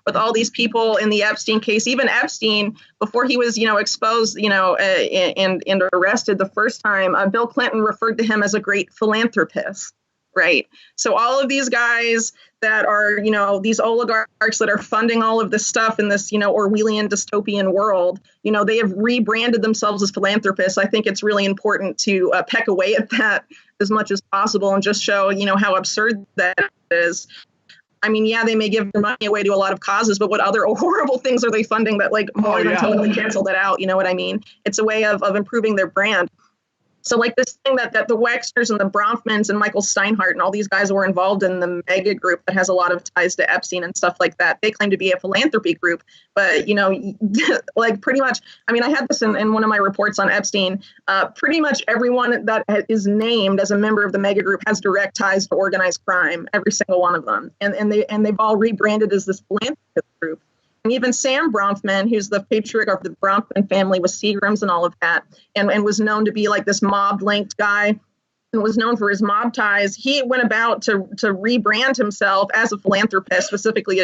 with all these people in the Epstein case. Even Epstein, before he was, exposed, and arrested the first time, Bill Clinton referred to him as a great philanthropist. Right. So all of these guys that are, these oligarchs that are funding all of this stuff in this, Orwellian dystopian world, they have rebranded themselves as philanthropists. I think it's really important to peck away at that as much as possible and just show, how absurd that is. I mean, yeah, they may give their money away to a lot of causes, but what other horrible things are they funding that like more than totally cancel that out? You know what I mean? It's a way of improving their brand. So like this thing that the Wexners and the Bronfmans and Michael Steinhardt and all these guys were involved in the mega group that has a lot of ties to Epstein and stuff like that. They claim to be a philanthropy group, but, like pretty much, I mean, I had this in one of my reports on Epstein. Pretty much everyone that is named as a member of the mega group has direct ties to organized crime, every single one of them. And they've all rebranded as this philanthropist group. And even Sam Bronfman, who's the patriarch of the Bronfman family with Seagrams and all of that, and was known to be like this mob-linked guy and was known for his mob ties, he went about to rebrand himself as a philanthropist, specifically,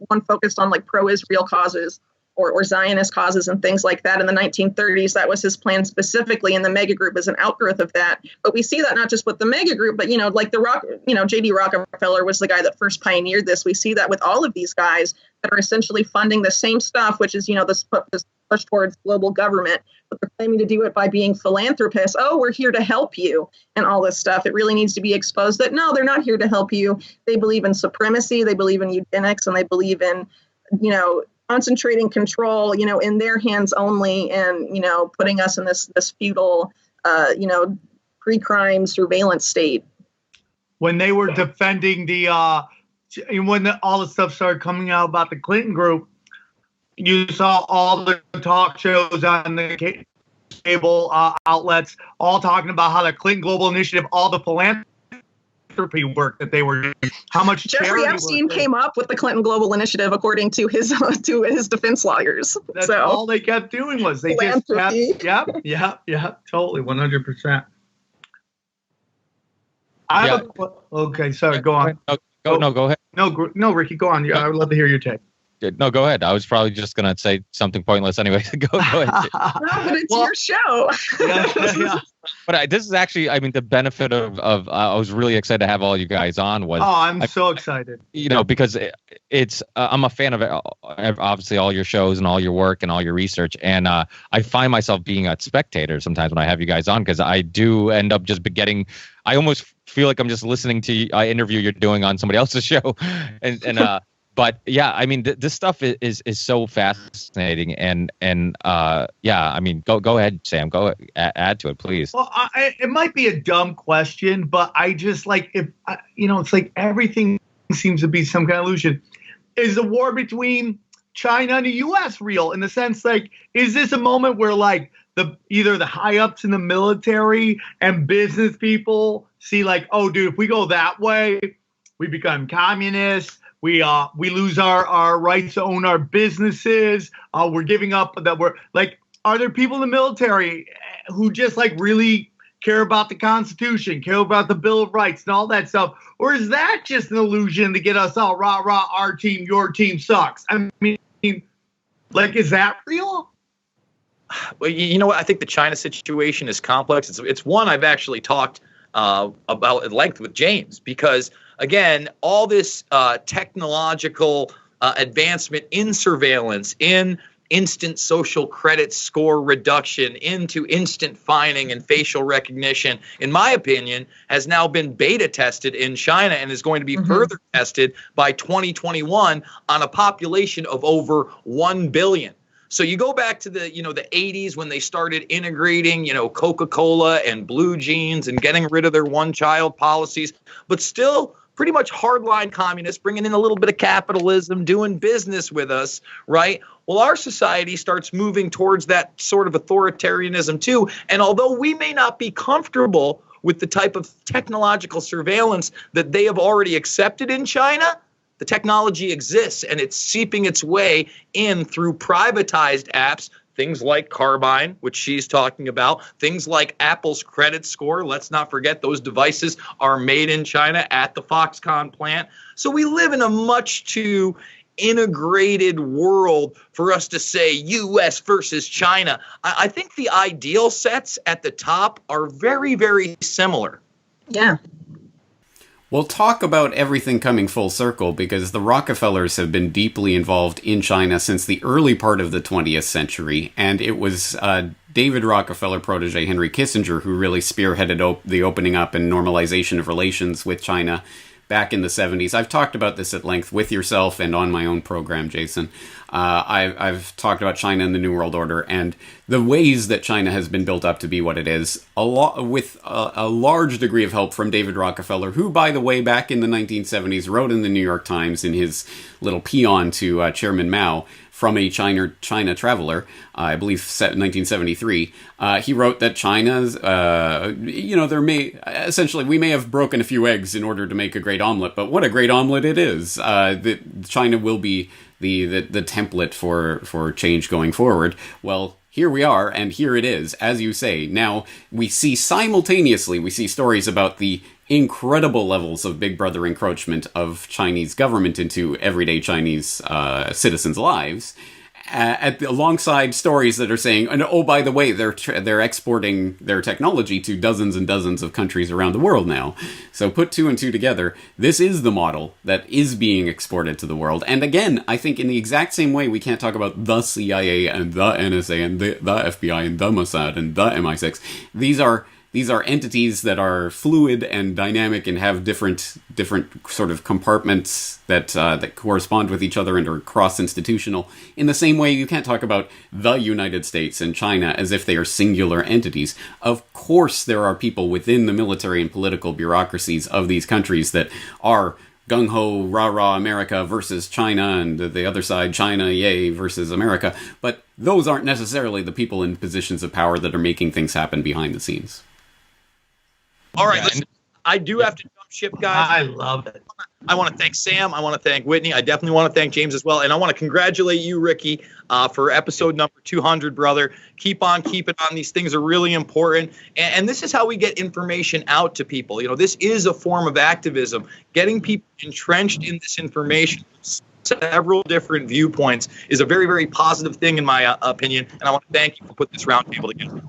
one focused on like pro-Israel causes or Zionist causes and things like that in the 1930s. That was his plan specifically, and the mega group is an outgrowth of that. But we see that not just with the mega group, but, like J.D. Rockefeller was the guy that first pioneered this. We see that with all of these guys that are essentially funding the same stuff, which is, this push towards global government, but they're claiming to do it by being philanthropists. Oh, we're here to help you and all this stuff. It really needs to be exposed that, no, they're not here to help you. They believe in supremacy. They believe in eugenics, and they believe in, concentrating control, in their hands only, and, putting us in this feudal, pre-crime surveillance state. When they were defending when all the stuff started coming out about the Clinton group, you saw all the talk shows on the cable outlets all talking about how the Clinton Global Initiative, all the philanthropy work that they were doing, how much Jeffrey Epstein came up with the Clinton Global Initiative, according to his defense lawyers. That's all they kept doing was they just kept, totally, 100%. Okay, sorry, go on. Go ahead. No, Ricky, go on. I would love to hear your take. No, go ahead. I was probably just going to say something pointless anyway. Go ahead. No, but it's your show. Yeah. But this is actually, the benefit of I was really excited to have all you guys on. I'm so excited. Because it's I'm a fan of obviously all your shows and all your work and all your research. And I find myself being a spectator sometimes when I have you guys on, because I do end up just I almost feel like I'm just listening to an interview you're doing on somebody else's show. But yeah, this stuff is so fascinating, and go ahead, Sam, go add to it, please. Well, it might be a dumb question, but I just it's like everything seems to be some kind of illusion. Is the war between China and the U.S. real? In the sense, like, is this a moment where like either the high ups in the military and business people see like, oh, dude, if we go that way, we become communists. We lose our rights to own our businesses. We're giving up that we're like, are there people in the military who just like really care about the Constitution, care about the Bill of Rights and all that stuff? Or is that just an illusion to get us all rah, rah, our team, your team sucks? Like, is that real? Well, you know what? I think the China situation is complex. It's one I've actually talked about at length with James, because again, all this technological advancement in surveillance, in instant social credit score reduction, into instant fining and facial recognition, in my opinion, has now been beta tested in China and is going to be further tested by 2021 on a population of over 1 billion. So you go back to the 80s when they started integrating, Coca-Cola and blue jeans and getting rid of their one-child policies, but still pretty much hardline communists, bringing in a little bit of capitalism, doing business with us, right? Well, our society starts moving towards that sort of authoritarianism too. And although we may not be comfortable with the type of technological surveillance that they have already accepted in China, the technology exists and it's seeping its way in through privatized apps, things like Carbine, which she's talking about, things like Apple's credit score. Let's not forget those devices are made in China at the Foxconn plant. So we live in a much too integrated world for us to say U.S. versus China. I think the ideal sets at the top are very, very similar. Yeah. We'll talk about everything coming full circle because the Rockefellers have been deeply involved in China since the early part of the 20th century, and it was David Rockefeller protege Henry Kissinger who really spearheaded the opening up and normalization of relations with China back in the 70s. I've talked about this at length with yourself and on my own program, Jason. I've talked about China and the New World Order and the ways that China has been built up to be what it is, with a large degree of help from David Rockefeller, who, by the way, back in the 1970s, wrote in the New York Times in his little paean to Chairman Mao, from a China traveler, I believe 1973, he wrote that China's, we may have broken a few eggs in order to make a great omelet, but what a great omelet it is. That China will be the template for change going forward. Well, here we are, and here it is, as you say. Now, we see stories about the incredible levels of Big Brother encroachment of Chinese government into everyday Chinese citizens' lives, alongside stories that are saying, oh, by the way, they're exporting their technology to dozens and dozens of countries around the world now. So put two and two together, this is the model that is being exported to the world. And again, I think in the exact same way we can't talk about the CIA and the NSA and the FBI and the Mossad and the MI6. These are entities that are fluid and dynamic and have different sort of compartments that correspond with each other and are cross-institutional. In the same way, you can't talk about the United States and China as if they are singular entities. Of course, there are people within the military and political bureaucracies of these countries that are gung-ho, rah-rah America versus China, and the other side, China, yay, versus America. But those aren't necessarily the people in positions of power that are making things happen behind the scenes. All right, listen, I do have to jump ship, guys. I love it. I want to thank Sam. I want to thank Whitney. I definitely want to thank James as well. And I want to congratulate you, Ricky, for episode number 200, brother. Keep on keeping on. These things are really important. And this is how we get information out to people. This is a form of activism. Getting people entrenched in this information, several different viewpoints, is a very, very positive thing in my opinion. And I want to thank you for putting this roundtable together.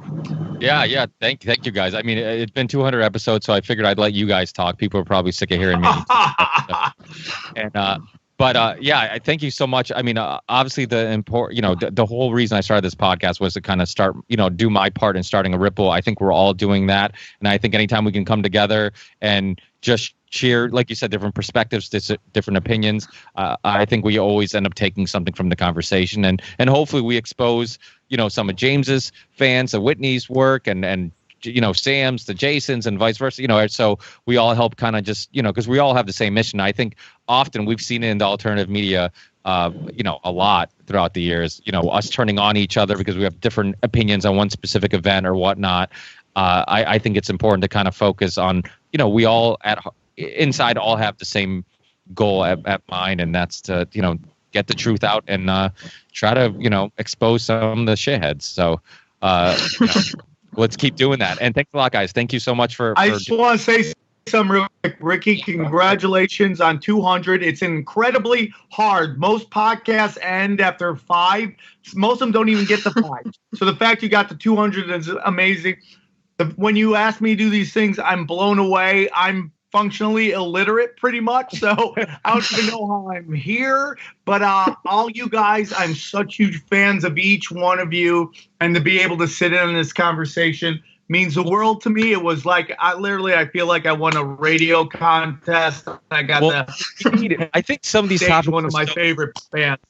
Yeah. Thank you, guys. I mean, it's been 200 episodes, so I figured I'd let you guys talk. People are probably sick of hearing me. I thank you so much. I mean, obviously the whole reason I started this podcast was to kind of start, do my part in starting a ripple. I think we're all doing that. And I think anytime we can come together and just share, like you said, different perspectives, different opinions, I think we always end up taking something from the conversation, and hopefully we expose, some of James's fans of Whitney's work and Sam's, the Jasons, and vice versa, so we all help kind of just, because we all have the same mission. I think often we've seen it in the alternative media, a lot throughout the years, us turning on each other because we have different opinions on one specific event or whatnot. I think it's important to kind of focus on, we all inside all have the same goal at mind, and that's to, get the truth out and try to, expose some of the shitheads. So, let's keep doing that. And thanks a lot, guys. Thank you so much for I just want to say something real quick. Ricky, congratulations on 200. It's incredibly hard. Most podcasts end after 5. Most of them don't even get to 5. So the fact you got to 200 is amazing. When you ask me to do these things, I'm blown away. I'm functionally illiterate pretty much, so I don't even know how I'm here. But all you guys, I'm such huge fans of each one of you, and to be able to sit in on this conversation means the world to me. It was like I feel like I won a radio contest. I got I think some of these topics one of my favorite bands.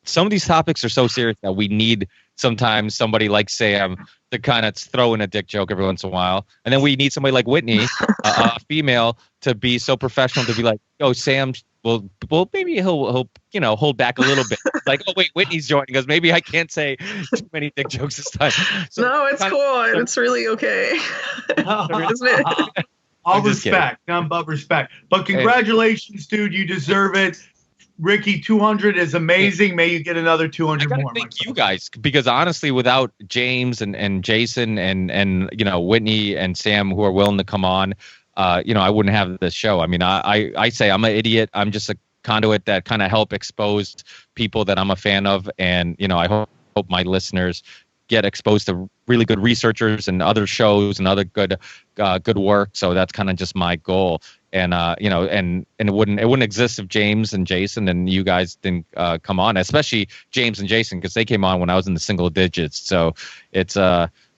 some of these topics are so serious that we need sometimes somebody like Sam to kind of throw in a dick joke every once in a while. And then we need somebody like Whitney, a female, to be so professional to be like, oh, Sam, well, maybe he'll hold back a little bit. Like, oh, wait, Whitney's joining us. Maybe I can't say too many dick jokes this time. So no, it's cool. It's really okay. All respect, none but respect. But congratulations, dude. You deserve it. Ricky, 200 is amazing. May you get another 200 more. Thank you guys, because honestly, without James and Jason and Whitney and Sam, who are willing to come on, I wouldn't have this show. I mean, I say I'm an idiot. I'm just a conduit that kind of help expose people that I'm a fan of, and I hope my listeners get exposed to really good researchers and other shows and other good work. So that's kind of just my goal. And and it wouldn't exist if James and Jason and you guys didn't come on, especially James and Jason, because they came on when I was in the single digits. So it's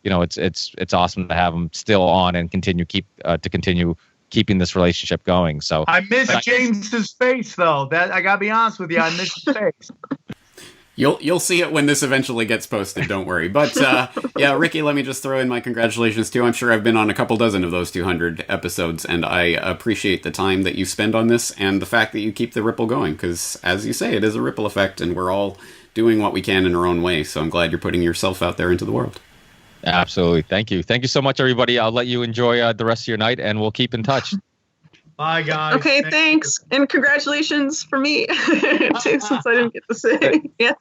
it's awesome to have them still on and continue keeping this relationship going. So I miss James's face, though. That I gotta be honest with you, I miss his face. You'll see it when this eventually gets posted, don't worry. But yeah, Ricky, let me just throw in my congratulations too. I'm sure I've been on a couple dozen of those 200 episodes, and I appreciate the time that you spend on this and the fact that you keep the ripple going, because as you say, it is a ripple effect, and we're all doing what we can in our own way. So I'm glad you're putting yourself out there into the world. Absolutely. Thank you so much, everybody. I'll let you enjoy the rest of your night, and we'll keep in touch. Bye, guys. Okay, thanks. And congratulations for me, too, since I didn't get to say. Yeah.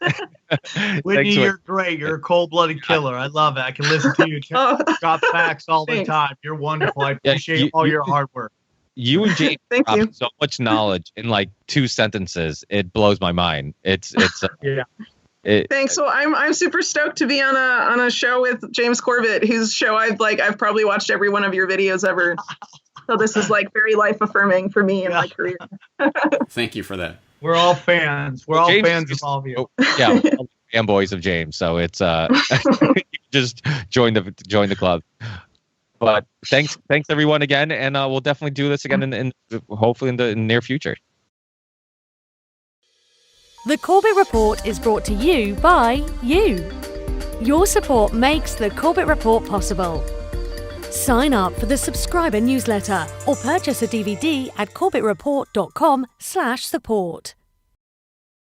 Whitney, you're great. You're a cold-blooded killer. I love it. I can listen to you drop facts all the time. You're wonderful. I appreciate all your hard work. You and James Thank so much knowledge in like 2 sentences. It blows my mind. It's yeah. Thanks. Well, I'm super stoked to be on a show with James Corbett, whose show I've probably watched every one of your videos ever. So this is like very life affirming for me in my career. Thank you for that. We're all fans. We're all fans of all of you. Yeah, we're all fanboys of James. So it's just join the club. But thanks everyone again, and we'll definitely do this again in hopefully in the near future. The Corbett Report is brought to you by you. Your support makes the Corbett Report possible. Sign up for the subscriber newsletter or purchase a DVD at corbettreport.com/support.